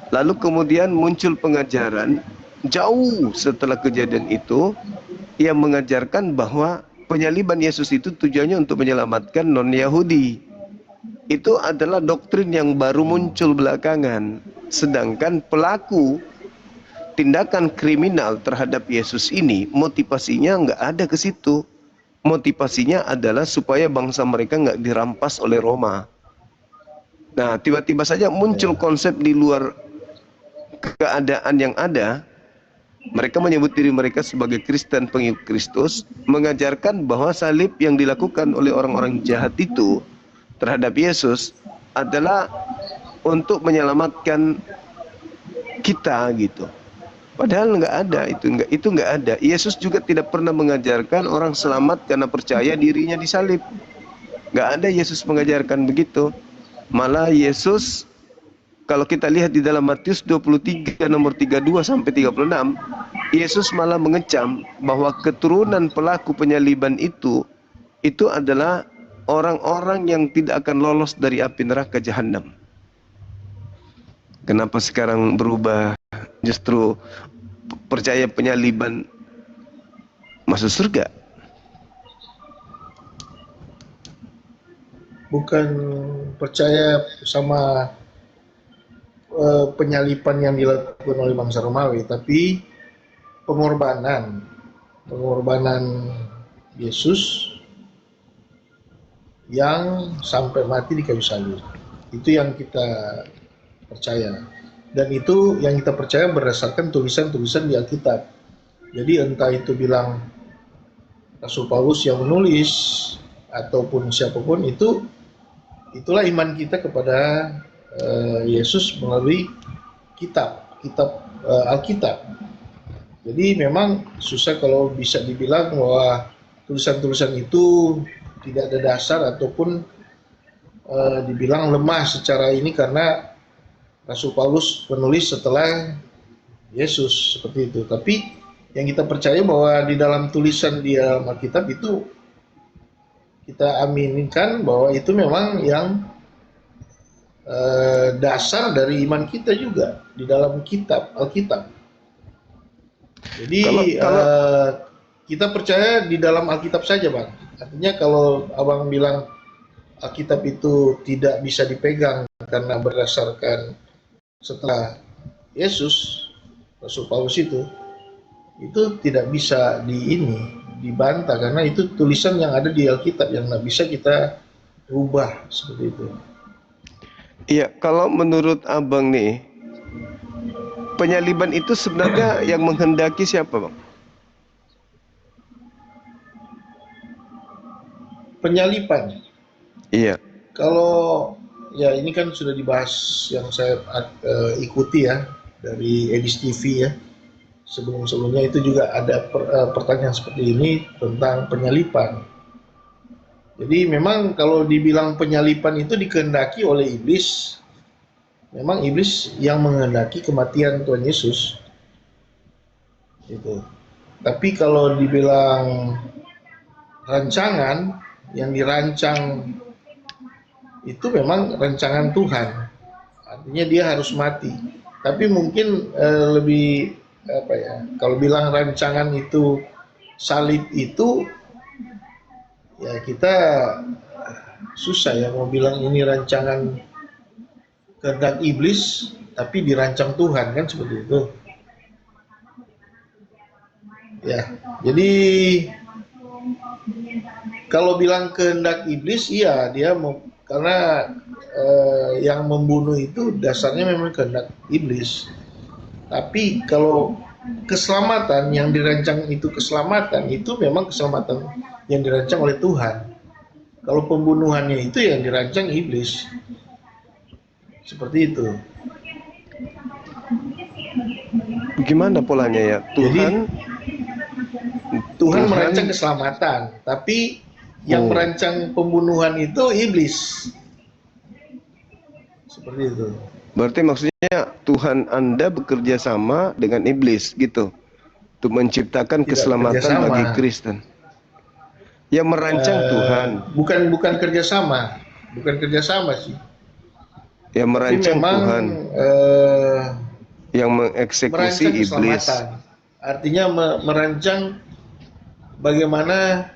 Speaker 2: Lalu kemudian muncul pengajaran jauh setelah kejadian itu yang mengajarkan bahwa penyaliban Yesus itu tujuannya untuk menyelamatkan non-Yahudi. Itu adalah doktrin yang baru muncul belakangan. Sedangkan pelaku tindakan kriminal terhadap Yesus ini motivasinya nggak ada ke situ. Motivasinya adalah supaya bangsa mereka nggak dirampas oleh Roma. Nah, tiba-tiba saja muncul konsep di luar keadaan yang ada. Mereka menyebut diri mereka sebagai Kristen pengikut Kristus, mengajarkan bahwa salib yang dilakukan oleh orang-orang jahat itu terhadap Yesus adalah untuk menyelamatkan kita gitu. Padahal nggak ada, itu nggak ada. Yesus juga tidak pernah mengajarkan orang selamat karena percaya dirinya disalib. Nggak ada Yesus mengajarkan begitu. Malah Yesus, kalau kita lihat di dalam Matius 23 nomor 32 sampai 36, Yesus malah mengecam bahwa keturunan pelaku penyaliban itu adalah orang-orang yang tidak akan lolos dari api neraka jahanam. Kenapa sekarang berubah? Justru percaya penyaliban masuk surga.
Speaker 13: Bukan percaya sama penyaliban yang dilakukan oleh bangsa Romawi, tapi pengorbanan Yesus yang sampai mati di kayu salib. Itu yang kita percaya, dan itu yang kita percaya berdasarkan tulisan-tulisan di Alkitab. Jadi entah itu bilang Rasul Paulus yang menulis ataupun siapapun, itulah iman kita kepada Yesus melalui kitab Alkitab. Jadi memang susah kalau bisa dibilang bahwa tulisan-tulisan itu tidak ada dasar ataupun dibilang lemah secara ini karena Rasul Paulus menulis setelah Yesus seperti itu. Tapi yang kita percaya bahwa di dalam tulisan di dalam Alkitab itu kita aminkan bahwa itu memang yang dasar dari iman kita juga di dalam kitab Alkitab. Jadi kita percaya di dalam Alkitab saja, Bang. Artinya kalau Abang bilang Alkitab itu tidak bisa dipegang karena berdasarkan setelah Yesus, Rasul Paulus itu tidak bisa dibantah karena itu tulisan yang ada di Alkitab yang nggak bisa kita rubah seperti itu.
Speaker 2: Iya, kalau menurut Abang nih, penyaliban itu sebenarnya yang menghendaki siapa, Bang?
Speaker 13: Penyaliban.
Speaker 2: Iya.
Speaker 13: Kalau ya ini kan sudah dibahas yang saya ikuti ya dari Edis TV ya. Sebelum-sebelumnya itu juga ada pertanyaan seperti ini tentang penyaliban. Jadi memang kalau dibilang penyaliban itu dikehendaki oleh iblis, memang iblis yang menghendaki kematian Tuhan Yesus. Itu. Tapi kalau dibilang rancangan yang dirancang itu memang rancangan Tuhan. Artinya dia harus mati. Tapi mungkin lebih apa ya? Kalau bilang rancangan itu salib itu ya kita susah ya mau bilang ini rancangan kehendak iblis tapi dirancang Tuhan kan seperti itu. Ya, jadi kalau bilang kehendak iblis iya dia mau karena yang membunuh itu dasarnya memang kehendak iblis. Tapi kalau keselamatan yang dirancang itu keselamatan itu memang keselamatan yang dirancang oleh Tuhan. Kalau pembunuhannya itu yang dirancang iblis. Seperti itu.
Speaker 2: Gimana polanya ya? Tuhan
Speaker 13: merancang keselamatan, tapi yang merancang pembunuhan itu iblis. Seperti itu.
Speaker 2: Berarti maksudnya Tuhan Anda bekerja sama dengan iblis gitu untuk menciptakan keselamatan bagi Kristen. Yang merancang Tuhan.
Speaker 13: Bukan kerjasama, bukan kerjasama sih.
Speaker 2: Yang merancang Tuhan. Yang mengeksekusi iblis.
Speaker 13: Artinya merancang bagaimana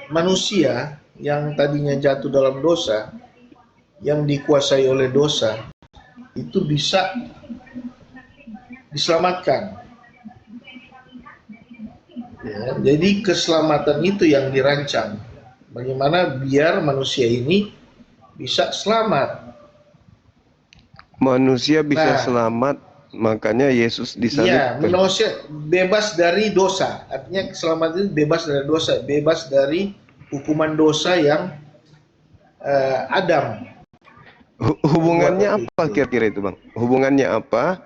Speaker 13: manusia yang tadinya jatuh dalam dosa, yang dikuasai oleh dosa, itu bisa diselamatkan. Ya, jadi keselamatan itu yang dirancang. Bagaimana biar manusia ini bisa selamat.
Speaker 2: Manusia bisa selamat, makanya Yesus disalibkan.
Speaker 13: Iya, manusia bebas dari dosa. Artinya keselamatan itu bebas dari dosa, bebas dari hukuman dosa yang Adam.
Speaker 2: Hubungannya apa kira-kira itu, Bang? Hubungannya apa?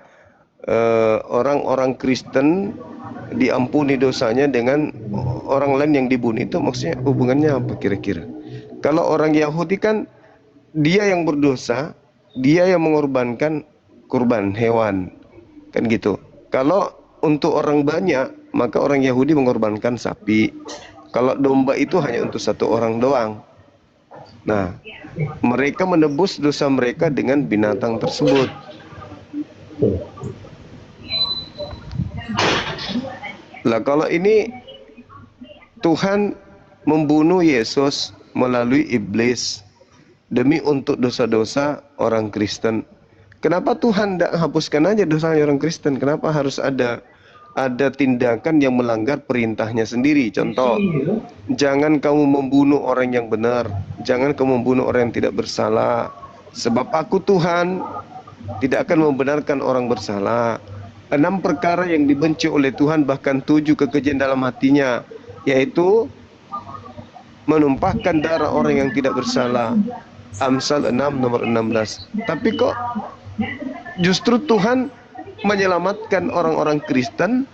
Speaker 2: Orang-orang Kristen diampuni dosanya dengan orang lain yang dibunuh, itu maksudnya hubungannya apa kira-kira? Kalau orang Yahudi kan dia yang berdosa, dia yang mengorbankan kurban hewan, kan gitu. Kalau untuk orang banyak, maka orang Yahudi mengorbankan sapi. Kalau domba itu hanya untuk satu orang doang. Nah, mereka menebus dosa mereka dengan binatang tersebut. Lah kalau ini Tuhan membunuh Yesus melalui iblis demi untuk dosa-dosa orang Kristen. Kenapa Tuhan tidak hapuskan aja dosa orang Kristen? Kenapa harus ada tindakan yang melanggar perintahnya sendiri? Contoh, jangan kamu membunuh orang yang benar, jangan kamu membunuh orang yang tidak bersalah. Sebab aku Tuhan tidak akan membenarkan orang bersalah. 6 perkara yang dibenci oleh Tuhan, bahkan 7 kekejian dalam hatinya, yaitu menumpahkan darah orang yang tidak bersalah. Amsal 6 nomor 16. Tapi kok justru Tuhan menyelamatkan orang-orang Kristen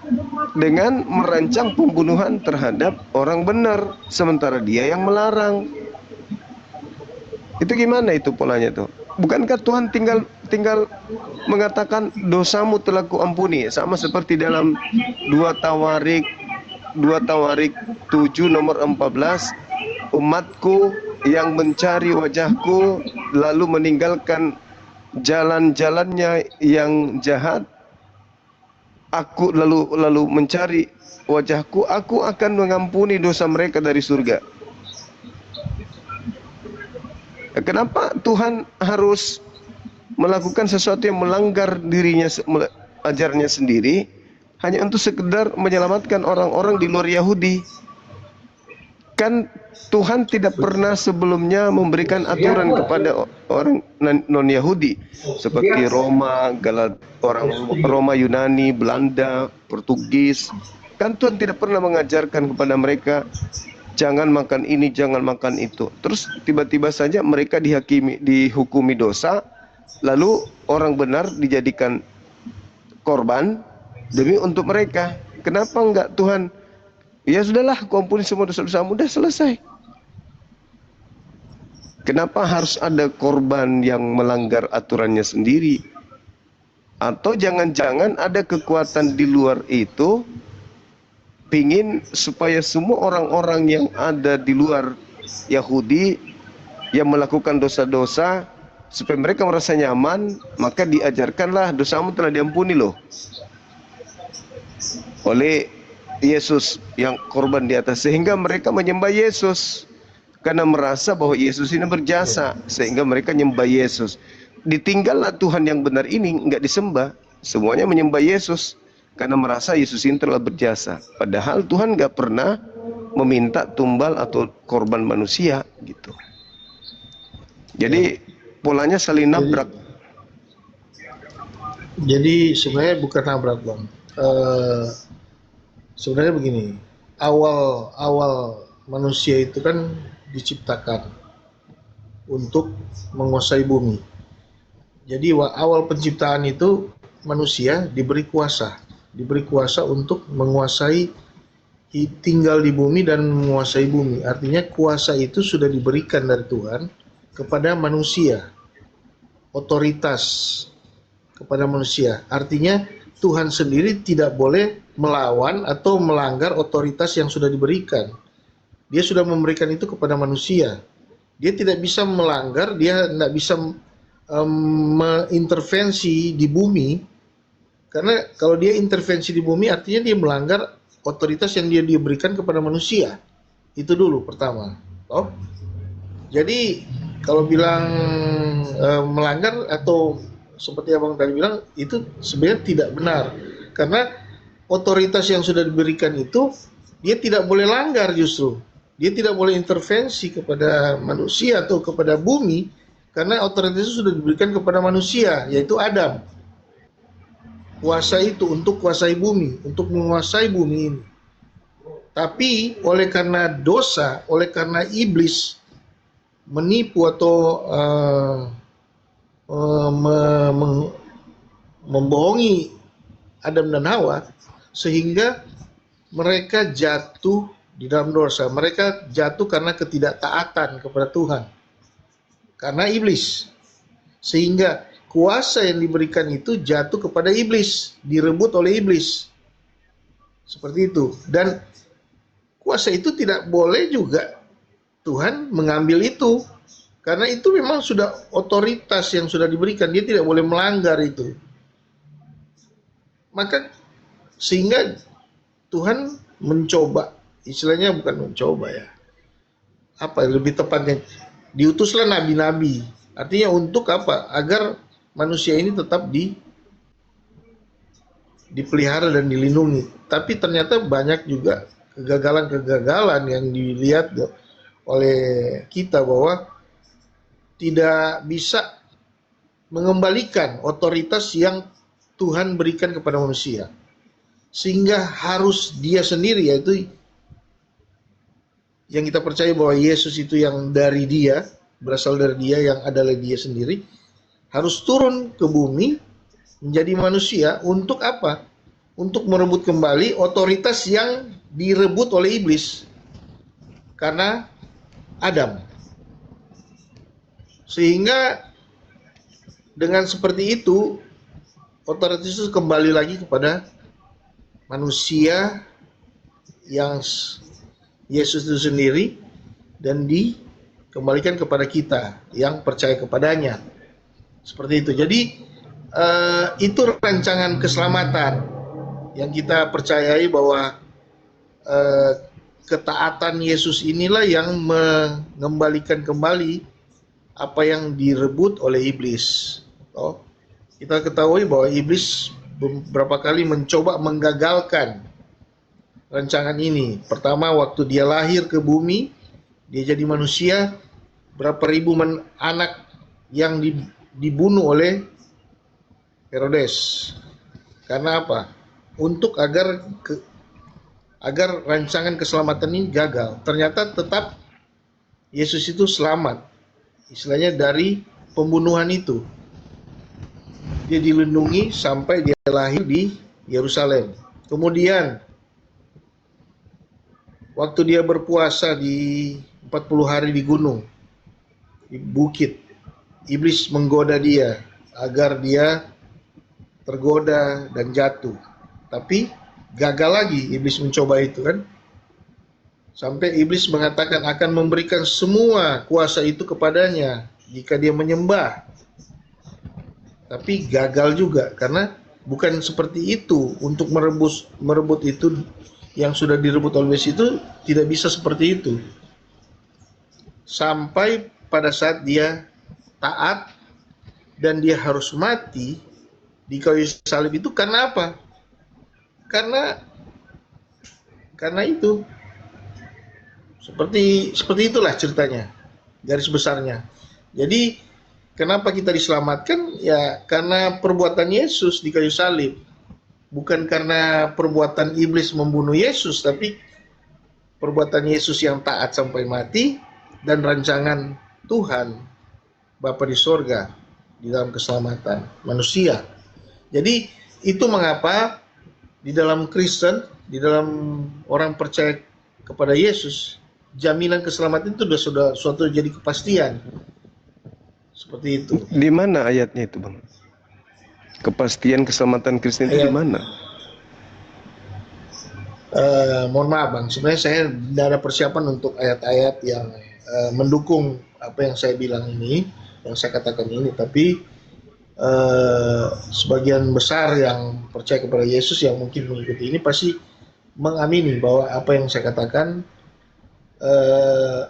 Speaker 2: dengan merancang pembunuhan terhadap orang benar, sementara dia yang melarang. Itu gimana itu polanya tuh? Bukankah Tuhan tinggal mengatakan dosamu telah kuampuni, sama seperti dalam 2 Tawarik 7 nomor 14, umatku yang mencari wajahku lalu meninggalkan jalan-jalannya yang jahat, aku lalu mencari wajahku, aku akan mengampuni dosa mereka dari surga. Kenapa Tuhan harus melakukan sesuatu yang melanggar dirinya, ajarnya sendiri, hanya untuk sekedar menyelamatkan orang-orang di luar Yahudi? Kan Tuhan tidak pernah sebelumnya memberikan aturan kepada orang non-Yahudi seperti Roma, Roma, Yunani, Belanda, Portugis. Kan Tuhan tidak pernah mengajarkan kepada mereka jangan makan ini, jangan makan itu. Terus tiba-tiba saja mereka dihukumi dosa, lalu orang benar dijadikan korban demi untuk mereka. Kenapa enggak Tuhan? Ya sudahlah, aku ampuni semua dosa-dosamu, udah selesai. Kenapa harus ada korban yang melanggar aturannya sendiri? Atau jangan-jangan ada kekuatan di luar itu pingin supaya semua orang-orang yang ada di luar Yahudi yang melakukan dosa-dosa, supaya mereka merasa nyaman, maka diajarkanlah dosamu telah diampuni loh oleh Yesus yang korban di atas, sehingga mereka menyembah Yesus karena merasa bahwa Yesus ini berjasa, sehingga mereka menyembah Yesus. Ditinggallah Tuhan yang benar ini nggak disembah, semuanya menyembah Yesus karena merasa Yesus ini telah berjasa. Padahal Tuhan nggak pernah meminta tumbal atau korban manusia gitu. Jadi polanya saling nabrak.
Speaker 13: Jadi sebenarnya bukan nabrak, Bang. Sebenarnya begini, awal manusia itu kan diciptakan untuk menguasai bumi. Jadi awal penciptaan itu manusia diberi kuasa untuk menguasai, tinggal di bumi dan menguasai bumi. Artinya kuasa itu sudah diberikan dari Tuhan kepada manusia, otoritas kepada manusia. Artinya Tuhan sendiri tidak boleh melawan atau melanggar otoritas yang sudah diberikan. Dia sudah memberikan itu kepada manusia. Dia tidak bisa melanggar, dia tidak bisa mengintervensi di bumi. Karena kalau dia intervensi di bumi artinya dia melanggar otoritas yang dia diberikan kepada manusia. Itu dulu pertama. Oh. Jadi kalau bilang melanggar atau seperti Abang tadi bilang, itu sebenarnya tidak benar. Karena otoritas yang sudah diberikan itu dia tidak boleh langgar justru. Dia tidak boleh intervensi kepada manusia atau kepada bumi karena otoritas itu sudah diberikan kepada manusia, yaitu Adam. Kuasa itu untuk kuasai bumi, untuk menguasai bumi ini. Tapi oleh karena dosa, oleh karena iblis menipu atau membohongi Adam dan Hawa, sehingga mereka jatuh di dalam dosa. Mereka jatuh karena ketidaktaatan kepada Tuhan, karena iblis, sehingga kuasa yang diberikan itu jatuh kepada iblis, direbut oleh iblis. Seperti itu. Dan kuasa itu tidak boleh juga Tuhan mengambil itu, karena itu memang sudah otoritas yang sudah diberikan, dia tidak boleh melanggar itu. Maka sehingga Tuhan mencoba, istilahnya bukan mencoba ya, apa lebih tepatnya, diutuslah nabi-nabi. Artinya untuk apa? Agar manusia ini tetap dipelihara dan dilindungi. Tapi ternyata banyak juga kegagalan-kegagalan yang dilihat oleh kita, bahwa tidak bisa mengembalikan otoritas yang Tuhan berikan kepada manusia, sehingga harus dia sendiri, yaitu yang kita percaya bahwa Yesus itu yang dari dia, berasal dari dia, yang adalah dia sendiri, harus turun ke bumi menjadi manusia untuk apa? Untuk merebut kembali otoritas yang direbut oleh iblis karena Adam. Sehingga dengan seperti itu otoritas itu kembali lagi kepada manusia yang Yesus itu sendiri dan dikembalikan kepada kita yang percaya kepadanya. Seperti itu. Jadi itu rancangan keselamatan yang kita percayai bahwa ketaatan Yesus inilah yang mengembalikan kembali apa yang direbut oleh iblis. Kita ketahui bahwa iblis beberapa kali mencoba menggagalkan rancangan ini. Pertama, waktu dia lahir ke bumi, dia jadi manusia, berapa ribu anak yang dibunuh oleh Herodes. Karena apa? Untuk agar rancangan keselamatan ini gagal. Ternyata tetap Yesus itu selamat, istilahnya dari pembunuhan itu. Dia dilindungi sampai dia lahir di Yerusalem. Kemudian waktu dia berpuasa di 40 hari di gunung, di bukit, iblis menggoda dia agar dia tergoda dan jatuh. Tapi gagal lagi iblis mencoba itu kan. Sampai iblis mengatakan akan memberikan semua kuasa itu kepadanya jika dia menyembah. Tapi gagal juga karena bukan seperti itu. Untuk merebut itu yang sudah direbut oleh iblis itu tidak bisa seperti itu. Sampai pada saat dia taat dan dia harus mati di kayu salib itu karena apa? Karena itu seperti itulah ceritanya, garis besarnya. Jadi kenapa kita diselamatkan? Ya karena perbuatan Yesus di kayu salib. Bukan karena perbuatan iblis membunuh Yesus, tapi perbuatan Yesus yang taat sampai mati dan rancangan Tuhan Bapa di sorga di dalam keselamatan manusia. Jadi itu mengapa di dalam Kristen, di dalam orang percaya kepada Yesus, jaminan keselamatan itu sudah suatu jadi kepastian. Seperti itu.
Speaker 2: Di mana ayatnya itu, Bang? Kepastian keselamatan Kristen itu di mana?
Speaker 13: Mohon maaf, Bang. Sebenarnya saya tidak ada persiapan untuk ayat-ayat yang mendukung apa yang saya bilang ini, yang saya katakan ini. Tapi sebagian besar yang percaya kepada Yesus yang mungkin mengikuti ini pasti mengamini bahwa apa yang saya katakan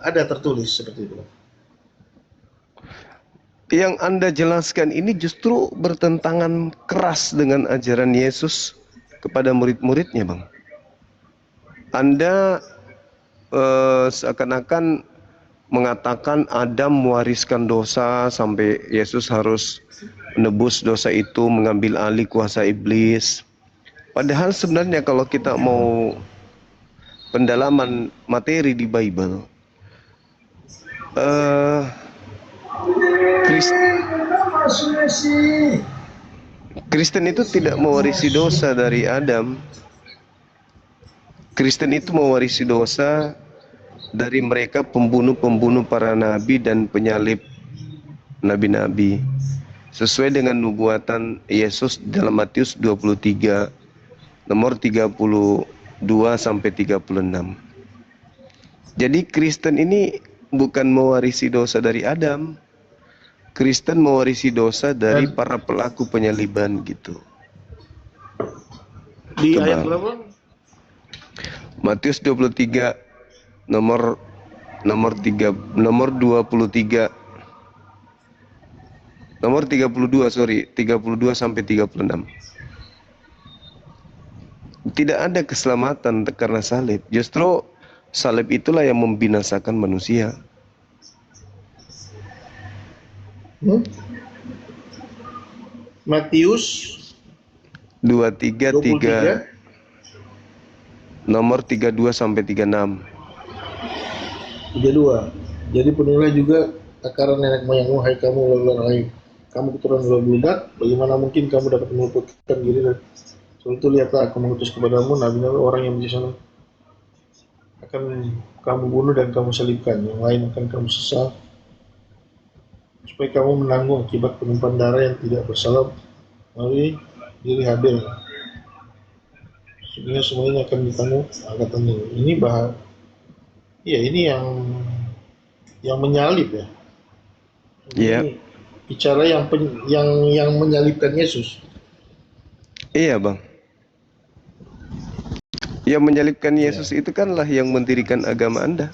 Speaker 13: ada tertulis seperti itu.
Speaker 2: Yang Anda jelaskan ini justru bertentangan keras dengan ajaran Yesus kepada murid-muridnya, Bang. Anda seakan-akan mengatakan Adam mewariskan dosa sampai Yesus harus menebus dosa itu, mengambil alih kuasa iblis. Padahal sebenarnya kalau kita mau pendalaman materi di Bible, Kristen itu tidak mewarisi dosa dari Adam. Kristen itu mewarisi dosa dari mereka pembunuh-pembunuh para nabi dan penyalib nabi-nabi. Sesuai dengan nubuatan Yesus dalam Matius 23 nomor 32 sampai 36. Jadi Kristen ini bukan mewarisi dosa dari Adam. Kristen mewarisi dosa dari para pelaku penyaliban gitu.
Speaker 13: Di ayat berapa?
Speaker 2: Matius 23 nomor 23 nomor 32 sampai 36. Tidak ada keselamatan karena salib. Justru salib itulah yang membinasakan manusia.
Speaker 13: Matius
Speaker 2: 23 nomor 32 sampai 36.
Speaker 13: 32. Jadi penulilah juga takaran nenek moyangmu, hai kamu lalu kamu keturunan budak, bagaimana mungkin kamu dapat meluputkan diri dari soal itu lihatlah aku mengutus kepadamu nabi-nabi orang yang bijaksana akan kamu bunuh dan kamu salibkan, yang lain akan kamu sesal supaya kamu menanggung akibat penumpahan darah yang tidak bersalah melalui diri Habel. Sehingga semuanya akan ditanggung angkatan ini ya ini yang menyalib ya. Ini bicara yang menyalibkan Yesus.
Speaker 2: Iya bang. Yang menyalibkan Yesus itu kanlah yang mendirikan agama Anda.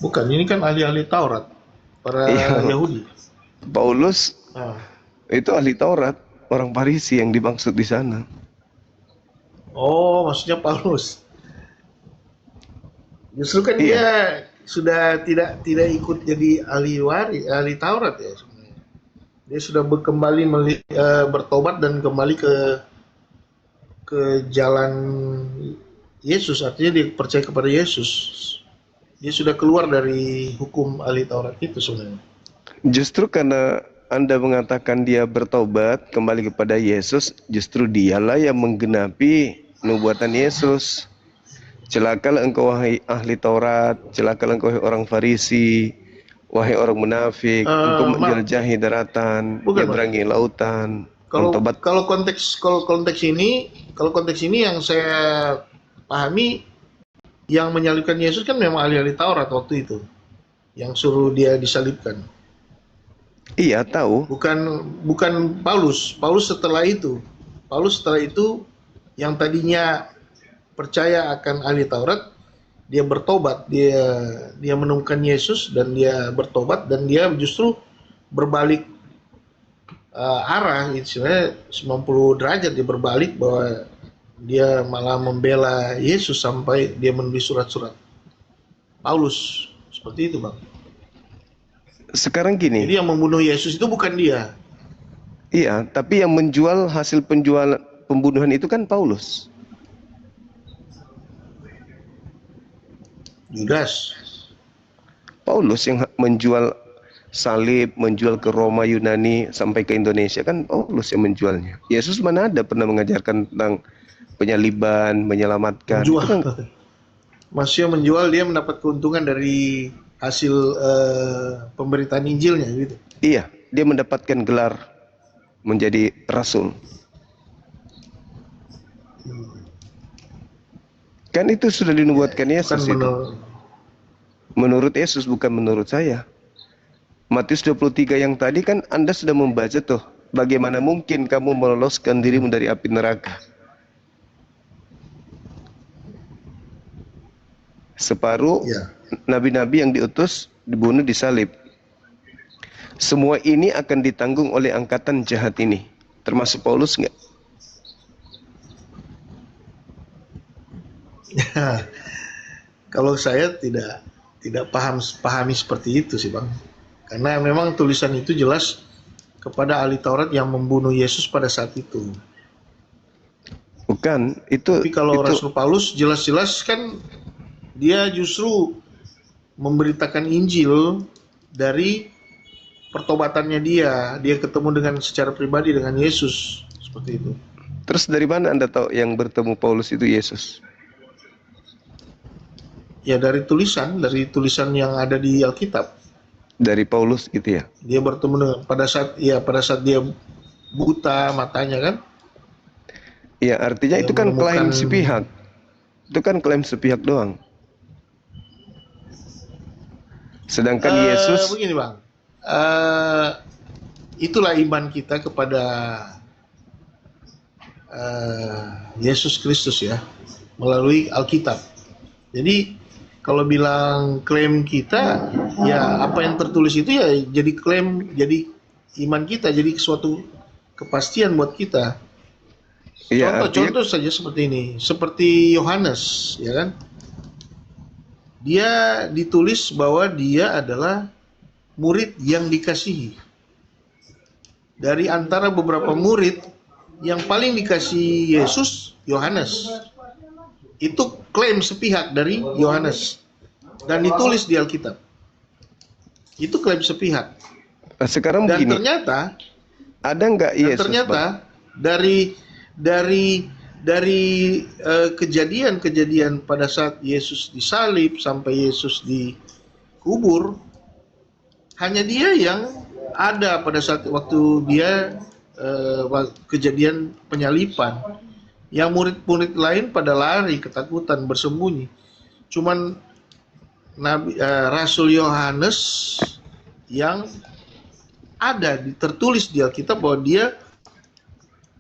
Speaker 13: Bukan, ini kan ahli-ahli Taurat, para Yahudi.
Speaker 2: Paulus itu ahli Taurat, orang Farisi yang dimaksud di sana.
Speaker 13: Oh, maksudnya Paulus. Justru kan dia sudah tidak ikut jadi ahli Taurat ya sebenarnya. Dia sudah kembali bertobat dan kembali ke jalan Yesus, artinya dia percaya kepada Yesus. Dia sudah keluar dari hukum ahli Taurat itu sebenarnya.
Speaker 2: Justru karena Anda mengatakan dia bertobat kembali kepada Yesus, justru dialah yang menggenapi nubuatan Yesus. Celakalah engkau wahai ahli Taurat, celakalah engkau wahai orang Farisi, wahai orang munafik, engkau menjelajahi daratan, menyeberangi lautan.
Speaker 13: Kalau konteks ini yang saya pahami, yang menyalibkan Yesus kan memang ahli-ahli Taurat waktu itu, yang suruh dia disalibkan.
Speaker 2: Iya tahu.
Speaker 13: Bukan Paulus. Paulus setelah itu yang tadinya percaya akan ahli Taurat, dia bertobat, dia menemukan Yesus dan dia bertobat dan dia justru berbalik arah, istilahnya 90 derajat dia berbalik, bahwa dia malah membela Yesus sampai dia menulis surat-surat. Paulus seperti itu bang.
Speaker 2: Sekarang gini.
Speaker 13: Jadi yang membunuh Yesus itu bukan dia.
Speaker 2: Iya, tapi yang menjual hasil pembunuhan itu kan Paulus.
Speaker 13: Judas.
Speaker 2: Paulus yang menjual salib, menjual ke Roma, Yunani sampai ke Indonesia, kan Paulus yang menjualnya. Yesus mana ada pernah mengajarkan tentang penyaliban, menyelamatkan.
Speaker 13: Menjual.
Speaker 2: Itu kan,
Speaker 13: Maksudnya menjual, dia mendapat keuntungan dari hasil pemberitaan Injilnya gitu.
Speaker 2: Iya, dia mendapatkan gelar menjadi rasul. Kan itu sudah dinubuatkan Yesus itu. Menurut Yesus, bukan menurut saya. Matius 23 yang tadi kan Anda sudah membaca tuh. Bagaimana mungkin kamu meloloskan dirimu dari api neraka? Separuh nabi-nabi yang diutus dibunuh, disalib. Semua ini akan ditanggung oleh angkatan jahat ini. Termasuk Paulus enggak?
Speaker 13: Kalau saya tidak pahami seperti itu sih bang, karena memang tulisan itu jelas kepada ahli Taurat yang membunuh Yesus pada saat itu.
Speaker 2: Bukan itu.
Speaker 13: Tapi kalau Rasul Paulus jelas-jelas kan dia justru memberitakan Injil dari pertobatannya dia ketemu dengan secara pribadi dengan Yesus seperti itu.
Speaker 2: Terus dari mana Anda tahu yang bertemu Paulus itu Yesus?
Speaker 13: Ya dari tulisan yang ada di Alkitab.
Speaker 2: Dari Paulus gitu ya?
Speaker 13: Dia bertemu dengan pada saat dia buta matanya kan?
Speaker 2: Ya artinya dia itu kan klaim sepihak. Itu kan klaim sepihak doang. Sedangkan Yesus
Speaker 13: begini bang, itulah iman kita kepada Yesus Kristus ya, melalui Alkitab. Jadi kalau bilang klaim kita, ya apa yang tertulis itu ya jadi klaim, jadi iman kita, jadi suatu kepastian buat kita. Contoh saja seperti ini, seperti Yohanes, ya kan? Dia ditulis bahwa dia adalah murid yang dikasihi. Dari antara beberapa murid, yang paling dikasihi Yesus, Yohanes. Itu klaim sepihak dari Yohanes dan ditulis di Alkitab. Itu klaim sepihak.
Speaker 2: Sekarang
Speaker 13: Dan
Speaker 2: begini,
Speaker 13: ternyata
Speaker 2: ada nggak
Speaker 13: Dan
Speaker 2: Yesus,
Speaker 13: ternyata
Speaker 2: Bang?
Speaker 13: dari kejadian-kejadian pada saat Yesus disalib sampai Yesus dikubur, hanya dia yang ada pada saat waktu dia kejadian penyalipan. Yang murid-murid lain pada lari, ketakutan, bersembunyi. Cuman Rasul Yohanes yang ada tertulis di Alkitab bahwa dia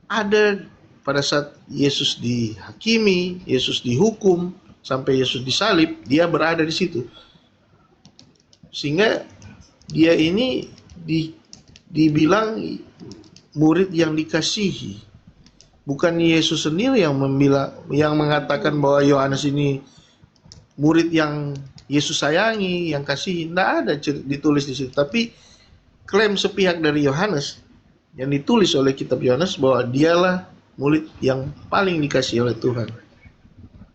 Speaker 13: ada pada saat Yesus dihakimi, Yesus dihukum, sampai Yesus disalib, dia berada di situ. Sehingga dia ini dibilang murid yang dikasihi. Bukan Yesus sendiri yang mengatakan bahwa Yohanes ini murid yang Yesus sayangi, yang kasihi. Tidak ada ditulis di situ. Tapi klaim sepihak dari Yohanes yang ditulis oleh kitab Yohanes bahwa dialah murid yang paling dikasihi oleh Tuhan.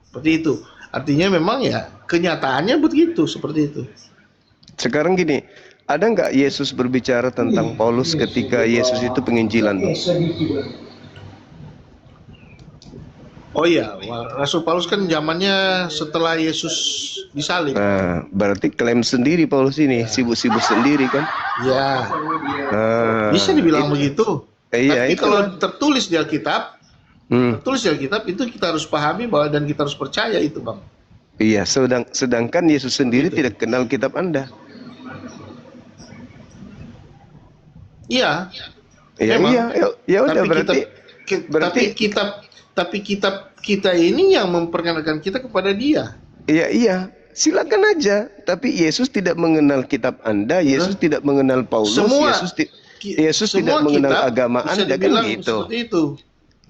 Speaker 13: Seperti itu. Artinya memang ya kenyataannya begitu, seperti itu.
Speaker 2: Sekarang gini, ada nggak Yesus berbicara tentang Paulus ketika Yesus itu penginjilan?
Speaker 13: Oh iya, Rasul Paulus kan zamannya setelah Yesus disalib.
Speaker 2: Nah, berarti klaim sendiri Paulus ini, sibuk-sibuk sendiri kan?
Speaker 13: Ya, bisa dibilang begitu.
Speaker 2: Iya,
Speaker 13: tapi
Speaker 2: itu
Speaker 13: kalau tertulis di Alkitab, itu kita harus pahami bahwa dan kita harus percaya itu, Bang.
Speaker 2: Iya, sedangkan Yesus sendiri tidak kenal kitab Anda.
Speaker 13: Iya.
Speaker 2: Ya, ya udah berarti
Speaker 13: tapi kitab kita ini yang memperkenalkan kita kepada Dia.
Speaker 2: Iya, silakan aja. Tapi Yesus tidak mengenal kitab Anda, Yesus tidak mengenal Paulus, Yesus tidak mengenal agama Anda, kan gitu.
Speaker 13: Seperti itu.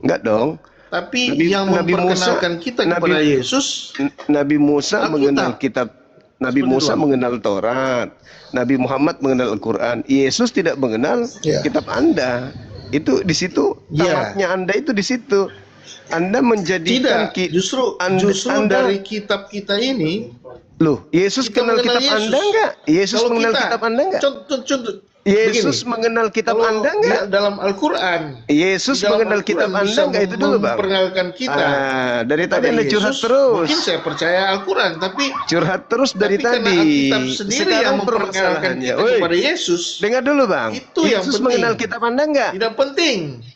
Speaker 2: Enggak dong.
Speaker 13: Tapi yang memperkenalkan kita kepada Yesus,
Speaker 2: Nabi Musa mengenal kitab, Nabi Musa mengenal Taurat, Nabi Muhammad mengenal Al-Quran, Yesus tidak mengenal kitab Anda. Itu di situ tamatnya Anda, itu di situ. Anda menjadikan
Speaker 13: justru dari kitab kita ini.
Speaker 2: Loh, Yesus kenal kitab Anda enggak? Yesus mengenal kitab Anda enggak? Yesus mengenal kitab Anda enggak?
Speaker 13: Dalam Al-Quran.
Speaker 2: Yesus mengenal kitab Anda enggak? Itu dulu, Bang.
Speaker 13: Memperkenalkan kita.
Speaker 2: Dari tadi Anda curhat terus.
Speaker 13: Mungkin saya percaya Al-Quran, tapi
Speaker 2: curhat terus dari tadi.
Speaker 13: Alkitab sendiri yang memperkenalkan kita kepada Yesus.
Speaker 2: Dengar dulu, Bang.
Speaker 13: Itu yang
Speaker 2: Yesus
Speaker 13: penting.
Speaker 2: mengenal kitab Anda enggak?
Speaker 13: Tidak penting.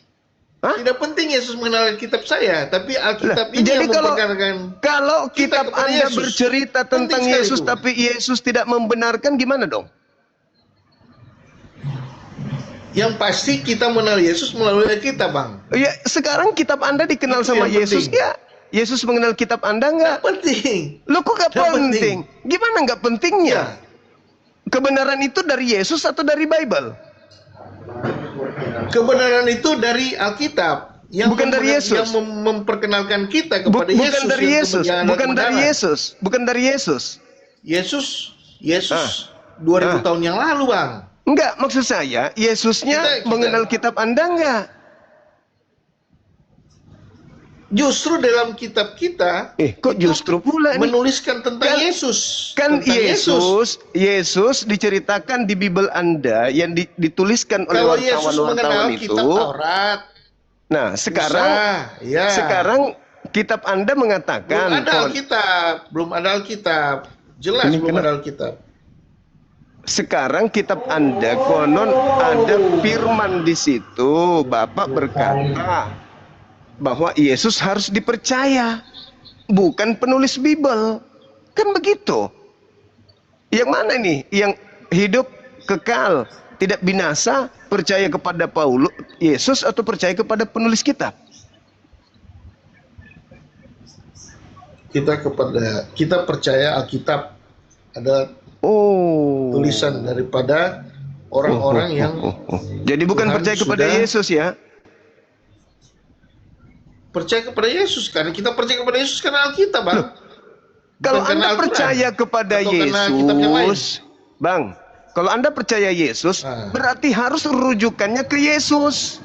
Speaker 13: Tidak penting Yesus mengenal kitab saya, tapi Alkitab ini yang memperkenalkan.
Speaker 2: Kalau kitab Anda bercerita tentang Yesus, tapi Yesus tidak membenarkan, gimana dong?
Speaker 13: Yang pasti kita mengenal Yesus melalui Alkitab, Bang.
Speaker 2: Ya, sekarang kitab Anda dikenal sama Yesus ya? Yesus mengenal kitab Anda enggak?
Speaker 13: Penting.
Speaker 2: Loh, kok gak penting? Gimana nggak pentingnya? Kebenaran itu dari Yesus atau dari Bible?
Speaker 13: Kebenaran itu dari Alkitab.
Speaker 2: Bukan dari Yesus.
Speaker 13: Yang memperkenalkan kita kepada Yesus.
Speaker 2: Bukan dari Yesus. Bukan dari Yesus. Bukan dari Yesus.
Speaker 13: Yesus 2000 tahun yang lalu, Bang.
Speaker 2: Enggak, maksud saya Yesusnya mengenal kitab Anda enggak?
Speaker 13: Justru dalam kitab kita
Speaker 2: kok justru pula
Speaker 13: menuliskan tentang Yesus.
Speaker 2: Kan Yesus diceritakan di Bible Anda yang dituliskan oleh wartawan-wartawan itu.
Speaker 13: Kitab Taurat.
Speaker 2: Nah, sekarang kitab Anda mengatakan
Speaker 13: belum ada Alkitab. Jelas belum ada Alkitab.
Speaker 2: Sekarang kitab Anda konon ada firman di situ. Bapak berkata bahwa Yesus harus dipercaya, bukan penulis Bible. Kan begitu. Yang mana nih? Yang hidup kekal, tidak binasa, percaya kepada Paulus, Yesus, atau percaya kepada penulis kitab?
Speaker 13: Kita percaya Alkitab ada tulisan daripada orang-orang yang
Speaker 2: jadi bukan
Speaker 13: Tuhan
Speaker 2: percaya kepada Yesus ya?
Speaker 13: Percaya kepada Yesus, karena kita percaya kepada Yesus karena Alkitab, Bang.
Speaker 2: Kalau Anda percaya kepada Yesus, Bang, kalau Anda percaya Yesus, berarti harus rujukannya ke Yesus.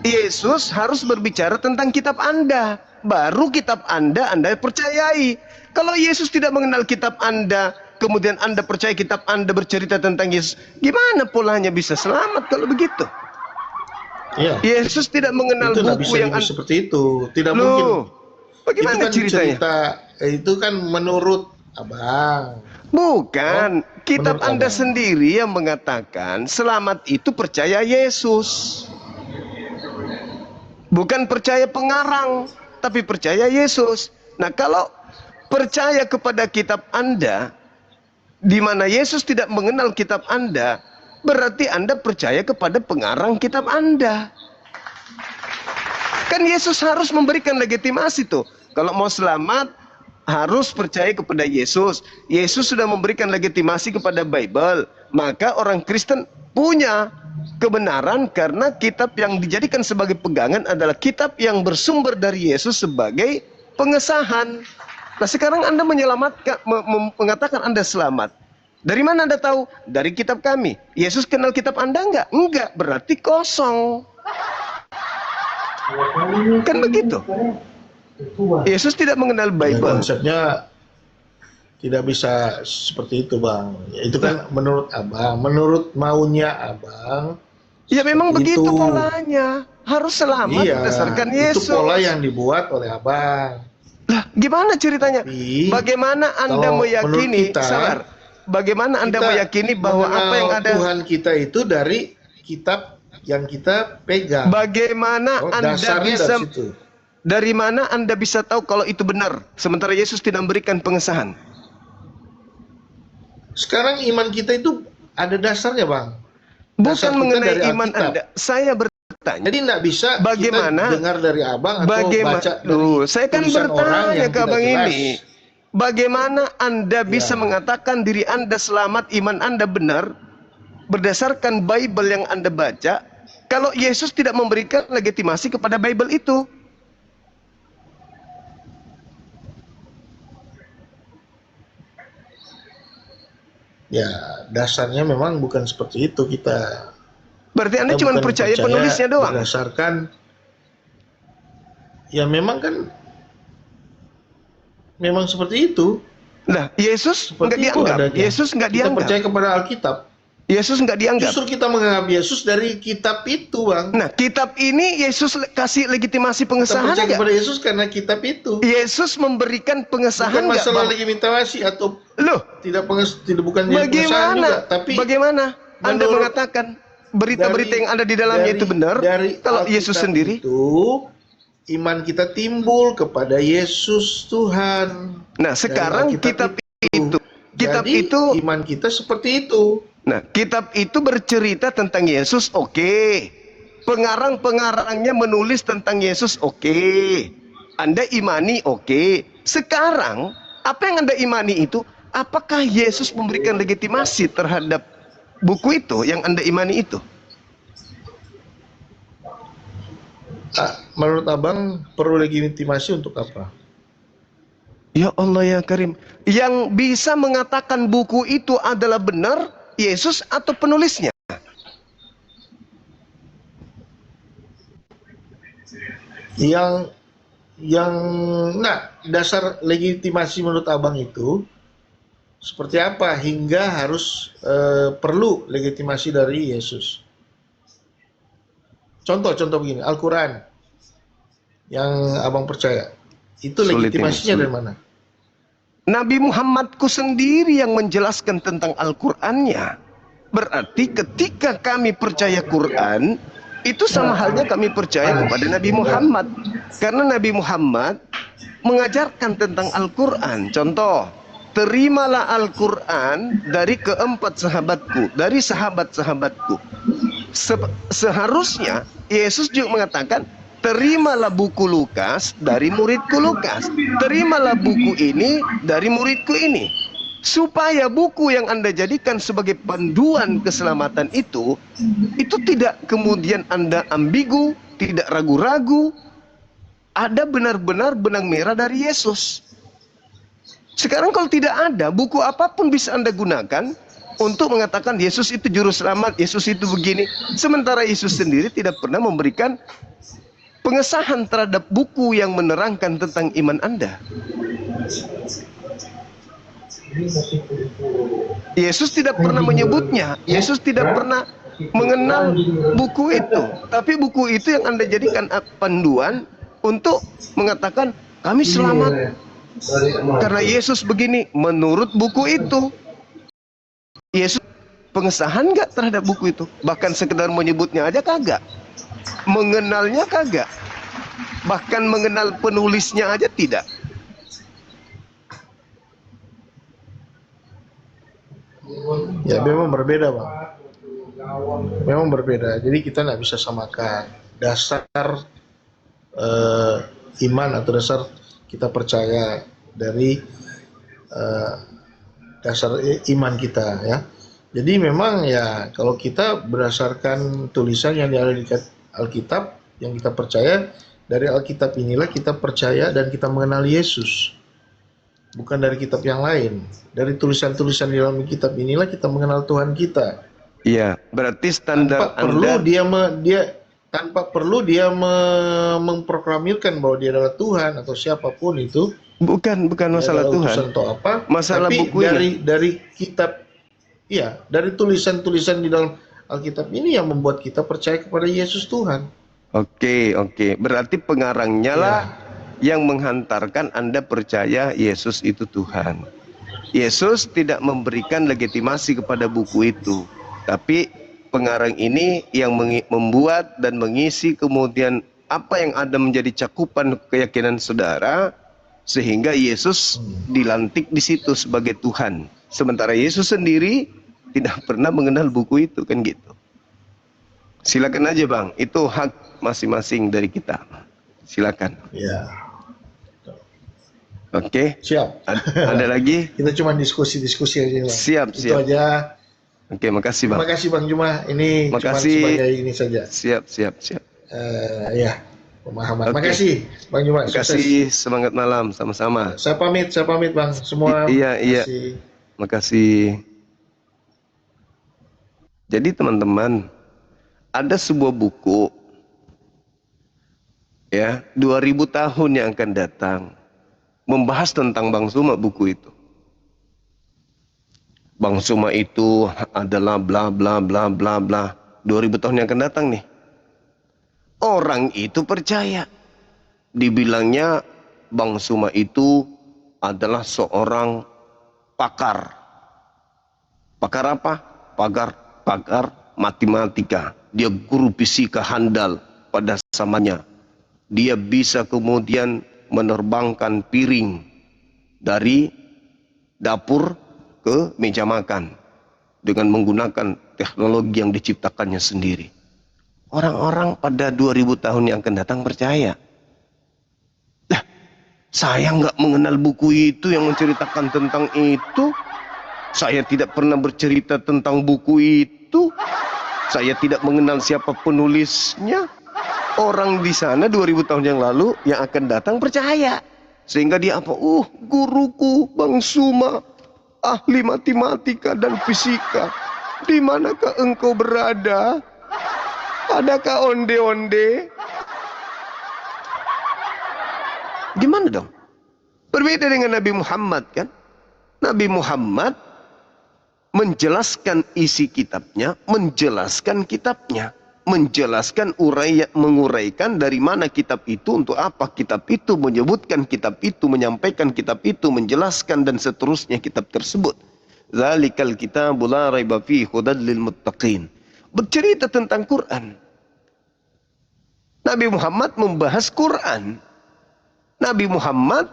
Speaker 2: Yesus harus berbicara tentang kitab Anda, baru kitab Anda percayai. Kalau Yesus tidak mengenal kitab Anda, kemudian Anda percaya kitab Anda bercerita tentang Yesus, gimana polanya bisa selamat kalau begitu?
Speaker 13: Iya.
Speaker 2: Yesus tidak mengenal
Speaker 13: Itu nggak
Speaker 2: buku
Speaker 13: bisa
Speaker 2: yang
Speaker 13: seperti itu. Tidak
Speaker 2: Loh,
Speaker 13: mungkin.
Speaker 2: bagaimana
Speaker 13: Itu kan
Speaker 2: ceritanya?
Speaker 13: cerita, itu kan menurut Abang.
Speaker 2: Bukan, kitab
Speaker 13: menurut
Speaker 2: Anda
Speaker 13: Abang.
Speaker 2: sendiri yang mengatakan selamat itu percaya Yesus. Bukan percaya pengarang, tapi percaya Yesus. Nah, kalau percaya kepada kitab Anda, di mana Yesus tidak mengenal kitab Anda, berarti Anda percaya kepada pengarang kitab Anda. Kan Yesus harus memberikan legitimasi tuh. Kalau mau selamat, harus percaya kepada Yesus. Yesus sudah memberikan legitimasi kepada Bible. Maka orang Kristen punya kebenaran karena kitab yang dijadikan sebagai pegangan adalah kitab yang bersumber dari Yesus sebagai pengesahan. Nah, sekarang Anda menyelamatkan, mengatakan Anda selamat. Dari mana Anda tahu? Dari kitab kami. Yesus kenal kitab Anda enggak? Enggak, berarti kosong. Kan begitu. Yesus tidak mengenal Bible.
Speaker 13: Konsepnya tidak bisa seperti itu, Bang. Ya, itu kan menurut Abang, menurut maunya Abang.
Speaker 2: Ya memang begitu
Speaker 13: itu.
Speaker 2: polanya. Harus selamat berdasarkan Yesus.
Speaker 13: Itu pola yang dibuat oleh Abang.
Speaker 2: Lah, gimana ceritanya?
Speaker 13: Tapi,
Speaker 2: bagaimana Anda meyakini? Sabar. Bagaimana Anda meyakini bahwa apa yang ada
Speaker 13: Tuhan kita itu dari kitab yang kita pegang?
Speaker 2: Bagaimana Anda bisa dari mana Anda bisa tahu kalau itu benar sementara Yesus tidak memberikan pengesahan?
Speaker 13: Sekarang iman kita itu ada dasarnya, Bang.
Speaker 2: Bukan mengenai iman Anda. Saya bertanya.
Speaker 13: Jadi tidak bisa
Speaker 2: bagaimana
Speaker 13: kita dengar dari Abang atau baca dari
Speaker 2: saya kan bertanya ke Abang ini. Bagaimana Anda bisa mengatakan diri Anda selamat, iman Anda benar berdasarkan Bible yang Anda baca, kalau Yesus tidak memberikan legitimasi kepada Bible itu?
Speaker 13: Ya, dasarnya memang bukan seperti itu kita.
Speaker 2: Berarti Anda cuma percaya penulisnya doang?
Speaker 13: Berdasarkan, ya memang kan, memang seperti itu.
Speaker 2: Nah, Yesus nggak dianggap. Yesus nggak dianggap.
Speaker 13: Kita percaya kepada Alkitab.
Speaker 2: Yesus nggak dianggap.
Speaker 13: Justru kita menganggap Yesus dari kitab itu, Bang.
Speaker 2: Nah, kitab ini Yesus kasih legitimasi pengesahan
Speaker 13: kita percaya
Speaker 2: nggak?
Speaker 13: kepada Yesus karena kitab itu.
Speaker 2: Yesus memberikan pengesahan
Speaker 13: bukan
Speaker 2: nggak?
Speaker 13: masalah legitimasi atau tidak bukan pengesahan juga, tapi
Speaker 2: bagaimana Anda mengatakan berita-berita yang ada di dalamnya itu benar? Kalau Yesus sendiri
Speaker 13: itu iman kita timbul kepada Yesus Tuhan.
Speaker 2: Nah, sekarang kitab itu
Speaker 13: iman kita seperti itu.
Speaker 2: Nah, kitab itu bercerita tentang Yesus, oke. Pengarang-pengarangnya menulis tentang Yesus, oke. Anda imani, oke. Sekarang, apa yang Anda imani itu, apakah Yesus memberikan legitimasi terhadap buku itu yang Anda imani itu?
Speaker 13: Menurut Abang, perlu legitimasi untuk apa?
Speaker 2: Ya Allah ya Karim. Yang bisa mengatakan buku itu adalah benar, Yesus atau penulisnya?
Speaker 13: Dasar legitimasi menurut Abang itu seperti apa hingga harus perlu legitimasi dari Yesus? Contoh begini, Al-Quran yang Abang percaya, itu legitimasinya dari mana?
Speaker 2: Nabi Muhammadku sendiri yang menjelaskan tentang Al-Qur'annya. Berarti ketika kami percaya Quran, itu sama halnya kami percaya kepada Nabi Muhammad. Karena Nabi Muhammad mengajarkan tentang Al-Quran. Contoh, terimalah Al-Quran dari keempat sahabatku, dari sahabat-sahabatku. Seharusnya Yesus juga mengatakan, terimalah buku Lukas dari muridku Lukas. Terimalah buku ini dari muridku ini. Supaya buku yang Anda jadikan sebagai panduan keselamatan itu tidak kemudian Anda ambigu, tidak ragu-ragu. Ada benar-benar benang merah dari Yesus. Sekarang kalau tidak ada, buku apapun bisa Anda gunakan untuk mengatakan Yesus itu juru selamat, Yesus itu begini. Sementara Yesus sendiri tidak pernah memberikan pengesahan terhadap buku yang menerangkan tentang iman Anda. Yesus tidak pernah menyebutnya. Yesus tidak pernah mengenal buku itu. Tapi buku itu yang Anda jadikan panduan untuk mengatakan kami selamat karena Yesus begini. Menurut buku itu, Yesus pengesahan nggak terhadap buku itu? Bahkan sekedar menyebutnya aja kagak. Mengenalnya kagak. Bahkan mengenal penulisnya aja tidak.
Speaker 13: Ya memang berbeda, Bang. Memang berbeda. Jadi kita nggak bisa samakan dasar iman atau dasar kita percaya dari dasar iman kita, ya. Jadi memang ya kalau kita berdasarkan tulisan yang ada di Alkitab yang kita percaya, dari Alkitab inilah kita percaya dan kita mengenal Yesus. Bukan dari kitab yang lain. Dari tulisan-tulisan di dalam kitab inilah kita mengenal Tuhan kita.
Speaker 2: Iya, berarti standar
Speaker 13: tanpa perlu dia memproklamirkan bahwa dia adalah Tuhan atau siapapun itu.
Speaker 2: Bukan masalah Tuhan.
Speaker 13: Atau apa,
Speaker 2: masalah
Speaker 13: tapi
Speaker 2: buku
Speaker 13: dari kitab, ya, dari tulisan-tulisan di dalam Alkitab ini yang membuat kita percaya kepada Yesus Tuhan.
Speaker 2: Oke. Berarti pengarangnya lah yang menghantarkan Anda percaya Yesus itu Tuhan. Yesus tidak memberikan legitimasi kepada buku itu, tapi pengarang ini yang membuat dan mengisi kemudian apa yang ada menjadi cakupan keyakinan saudara, sehingga Yesus dilantik di situ sebagai Tuhan. Sementara Yesus sendiri tidak pernah mengenal buku itu, kan gitu. Silakan aja, Bang, itu hak masing-masing dari kita. Silakan.
Speaker 13: Ya.
Speaker 2: Oke.
Speaker 13: Siap.
Speaker 2: Ada lagi?
Speaker 13: Kita cuma diskusi-diskusi aja, Bang.
Speaker 2: Siap.
Speaker 13: Itu aja.
Speaker 2: Oke, makasih, Bang.
Speaker 13: Terima kasih, Bang Juma. Ini cuma
Speaker 2: makasih.
Speaker 13: sebagai ini saja.
Speaker 2: Siap.
Speaker 13: Ya, pemahaman.
Speaker 2: Oke.
Speaker 13: Makasih, Bang Juma.
Speaker 2: Makasih, semangat malam, sama-sama.
Speaker 13: Saya pamit, Bang. Semua.
Speaker 2: Iya. Makasih. Jadi teman-teman, ada sebuah buku, ya, 2000 tahun yang akan datang, membahas tentang Bang Suma buku itu. Bang Suma itu adalah bla bla bla bla bla. 2000 tahun yang akan datang nih. Orang itu percaya. Dibilangnya Bang Suma itu adalah seorang pakar. Pakar apa? Pakar matematika. Dia guru fisika handal pada zamannya. Dia bisa kemudian menerbangkan piring dari dapur ke meja makan dengan menggunakan teknologi yang diciptakannya sendiri. Orang-orang pada 2000 tahun yang akan datang percaya. Lah, saya nggak mengenal buku itu yang menceritakan tentang itu. Saya tidak pernah bercerita tentang buku itu. Saya tidak mengenal siapa penulisnya. Orang di sana 2000 tahun yang lalu yang akan datang percaya. Sehingga dia apa? Guruku Bang Suma, ahli matematika dan fisika. Di manakah engkau berada? Adakah onde-onde? Gimana dong? Berbeda dengan Nabi Muhammad, kan? Nabi Muhammad menjelaskan isi kitabnya, menjelaskan kitabnya. Menjelaskan, menguraikan dari mana kitab itu, untuk apa kitab itu, menyebutkan kitab itu, menyampaikan kitab itu, menjelaskan dan seterusnya kitab tersebut. Zalikal kitabul la raiba fihi hudal lil muttaqin. Bercerita tentang Quran. Nabi Muhammad membahas Quran. Nabi Muhammad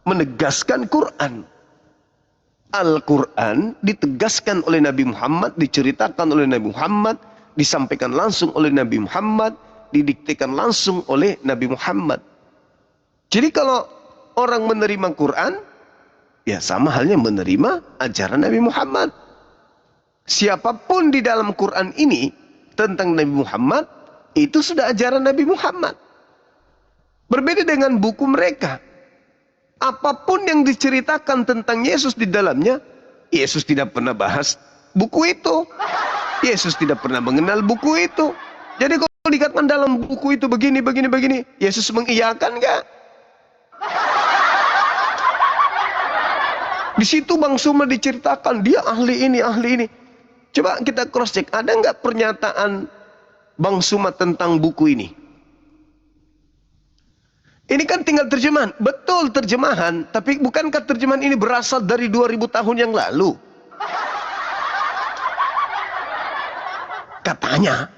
Speaker 2: menegaskan Quran. Al-Quran ditegaskan oleh Nabi Muhammad, diceritakan oleh Nabi Muhammad, disampaikan langsung oleh Nabi Muhammad, didiktekan langsung oleh Nabi Muhammad. Jadi kalau orang menerima Quran, ya sama halnya menerima ajaran Nabi Muhammad. Siapapun di dalam Quran ini tentang Nabi Muhammad, itu sudah ajaran Nabi Muhammad. Berbeda dengan buku mereka. Apapun yang diceritakan tentang Yesus di dalamnya, Yesus tidak pernah bahas buku itu. Yesus tidak pernah mengenal buku itu. Jadi kalau dikatakan dalam buku itu begini, Yesus mengiyakan enggak? Di situ Bang Suma diceritakan dia ahli ini, ahli ini. Coba kita cross check, ada nggak pernyataan Bang Suma tentang buku ini? Ini kan tinggal terjemahan. Betul terjemahan, tapi bukankah terjemahan ini berasal dari 2000 tahun yang lalu? Katanya.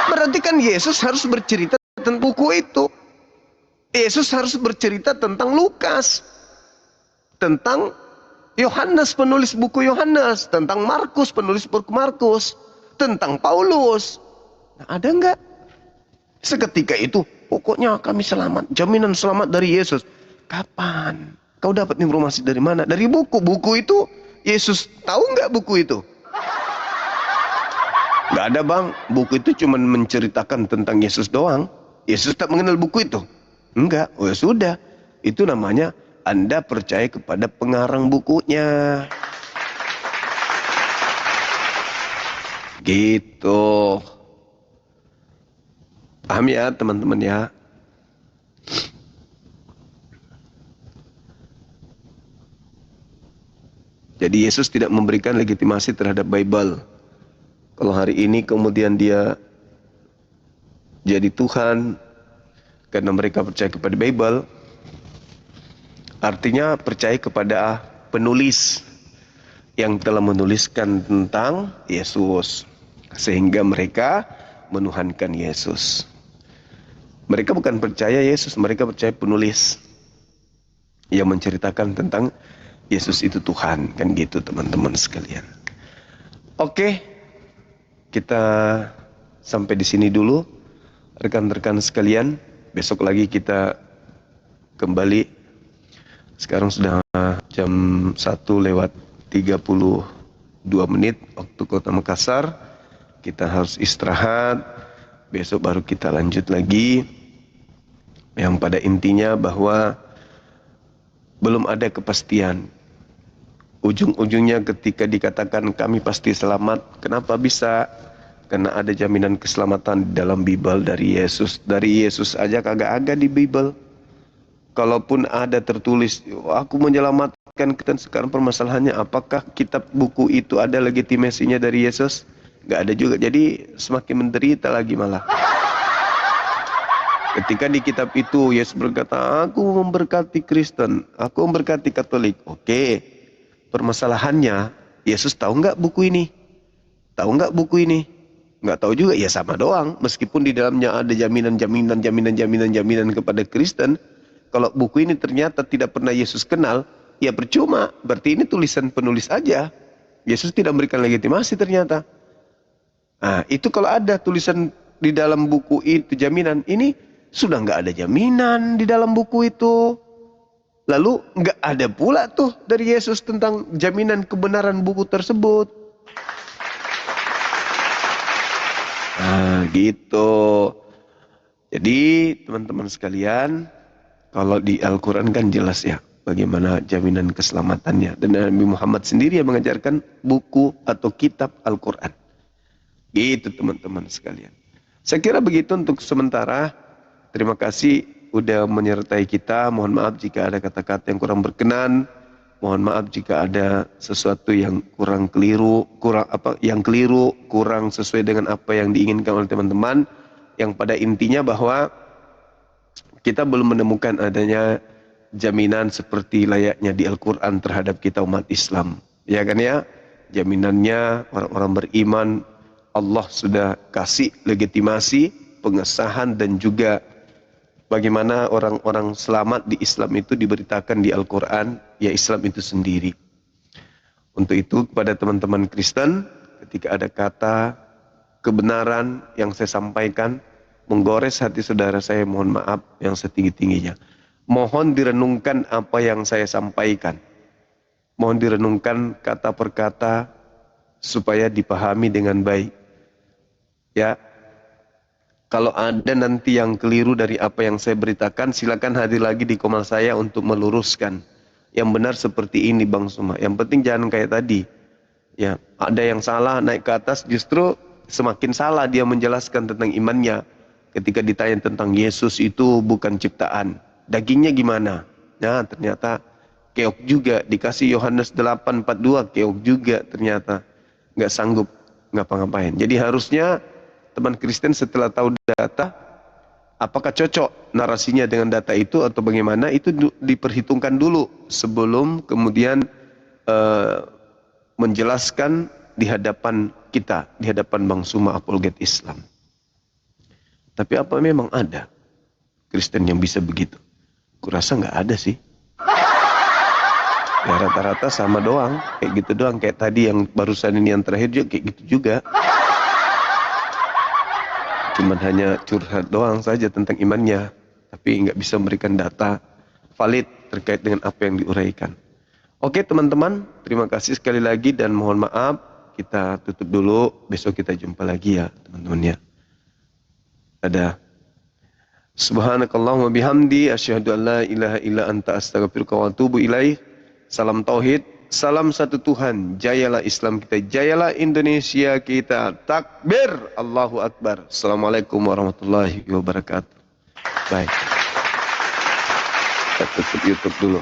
Speaker 2: Berarti kan Yesus harus bercerita tentang buku itu. Yesus harus bercerita tentang Lukas. Tentang Yohanes, penulis buku Yohanes. Tentang Markus, penulis buku Markus. Tentang Paulus. Nah, ada nggak? Seketika itu, pokoknya kami selamat. Jaminan selamat dari Yesus. Kapan? Kau dapat informasi dari mana? Dari buku. Buku itu, Yesus tahu nggak buku itu? Nggak ada Bang. Buku itu cuma menceritakan tentang Yesus doang. Yesus tak mengenal buku itu? Enggak. Oh ya sudah. Itu namanya Anda percaya kepada pengarang bukunya. Gitu. Paham ya teman-teman ya? Jadi Yesus tidak memberikan legitimasi terhadap Bible. Kalau hari ini kemudian dia jadi Tuhan karena mereka percaya kepada Bible, artinya percaya kepada penulis yang telah menuliskan tentang Yesus, sehingga mereka menuhankan Yesus. Mereka bukan percaya Yesus, mereka percaya penulis yang menceritakan tentang Yesus itu Tuhan, kan gitu teman-teman sekalian. Oke, kita sampai di sini dulu, rekan-rekan sekalian. Besok lagi kita kembali. Sekarang sudah jam 1:32 waktu Kota Makassar. Kita harus istirahat. Besok baru kita lanjut lagi. Yang pada intinya bahwa belum ada kepastian. Ujung-ujungnya ketika dikatakan kami pasti selamat, kenapa bisa? Karena ada jaminan keselamatan di dalam Bible dari Yesus. Dari Yesus aja kagak ada di Bible. Kalaupun ada tertulis, aku menyelamatkan kita, sekarang permasalahannya apakah kitab buku itu ada legitimasinya dari Yesus? Gak ada juga. Jadi semakin menderita lagi malah. Ketika di kitab itu Yesus berkata, aku memberkati Kristen, aku memberkati Katolik. Oke, permasalahannya Yesus tahu nggak buku ini? Tahu nggak buku ini? Nggak tahu juga, ya sama doang. Meskipun di dalamnya ada jaminan kepada Kristen, kalau buku ini ternyata tidak pernah Yesus kenal, ya percuma. Berarti ini tulisan penulis aja. Yesus tidak memberikan legitimasi ternyata. Nah, itu kalau ada tulisan di dalam buku itu jaminan, ini sudah nggak ada jaminan di dalam buku itu. Lalu nggak ada pula tuh dari Yesus tentang jaminan kebenaran buku tersebut. Nah, gitu. Jadi teman-teman sekalian, kalau di Al-Quran kan jelas ya bagaimana jaminan keselamatannya. Dan Nabi Muhammad sendiri yang mengajarkan buku atau kitab Al-Quran. Gitu teman-teman sekalian. Saya kira begitu untuk sementara. Terima kasih udah menyertai kita. Mohon maaf jika ada kata-kata yang kurang berkenan. Mohon maaf jika ada sesuatu yang kurang keliru, kurang sesuai dengan apa yang diinginkan oleh teman-teman. Yang pada intinya bahwa kita belum menemukan adanya jaminan seperti layaknya di Al-Quran terhadap kita umat Islam. Ya kan ya? Jaminannya orang-orang beriman, Allah sudah kasih legitimasi, pengesahan dan juga bagaimana orang-orang selamat di Islam itu diberitakan di Al-Quran, ya Islam itu sendiri. Untuk itu kepada teman-teman Kristen, ketika ada kata kebenaran yang saya sampaikan, menggores hati saudara saya, mohon maaf yang setinggi-tingginya. Mohon direnungkan apa yang saya sampaikan. Mohon direnungkan kata per kata supaya dipahami dengan baik. Ya, kalau ada nanti yang keliru dari apa yang saya beritakan, silakan hadir lagi di komal saya untuk meluruskan. Yang benar seperti ini Bang Suma. Yang penting jangan kayak tadi. Ya, ada yang salah naik ke atas, justru semakin salah dia menjelaskan tentang imannya. Ketika ditanya tentang Yesus itu bukan ciptaan, dagingnya gimana? Nah, ternyata keok juga. Dikasih Yohanes 8:42, keok juga ternyata. Nggak sanggup ngapa-ngapain. Jadi harusnya teman Kristen setelah tahu data, apakah cocok narasinya dengan data itu atau bagaimana, itu diperhitungkan dulu sebelum kemudian menjelaskan di hadapan kita, di hadapan Bang Suma apologet Islam. Tapi apa memang ada Kristen yang bisa begitu? Kurasa nggak ada sih. Ya rata-rata sama doang, kayak gitu doang. Kayak tadi yang barusan ini yang terakhir juga kayak gitu juga. Cuman hanya curhat doang saja tentang imannya, tapi nggak bisa memberikan data valid terkait dengan apa yang diuraikan. Oke teman-teman, terima kasih sekali lagi dan mohon maaf, kita tutup dulu, besok kita jumpa lagi ya teman-teman ya. Ada. Subhanakallahumma bihamdi, asyhadu an la ilaha illa anta astaghfiruka wa atubu ilaih. Salam tauhid, salam satu Tuhan, jayalah Islam kita, jayalah Indonesia kita. Takbir, Allahu Akbar. Assalamualaikum warahmatullahi wabarakatuh. Baik. Kita tutup YouTube dulu.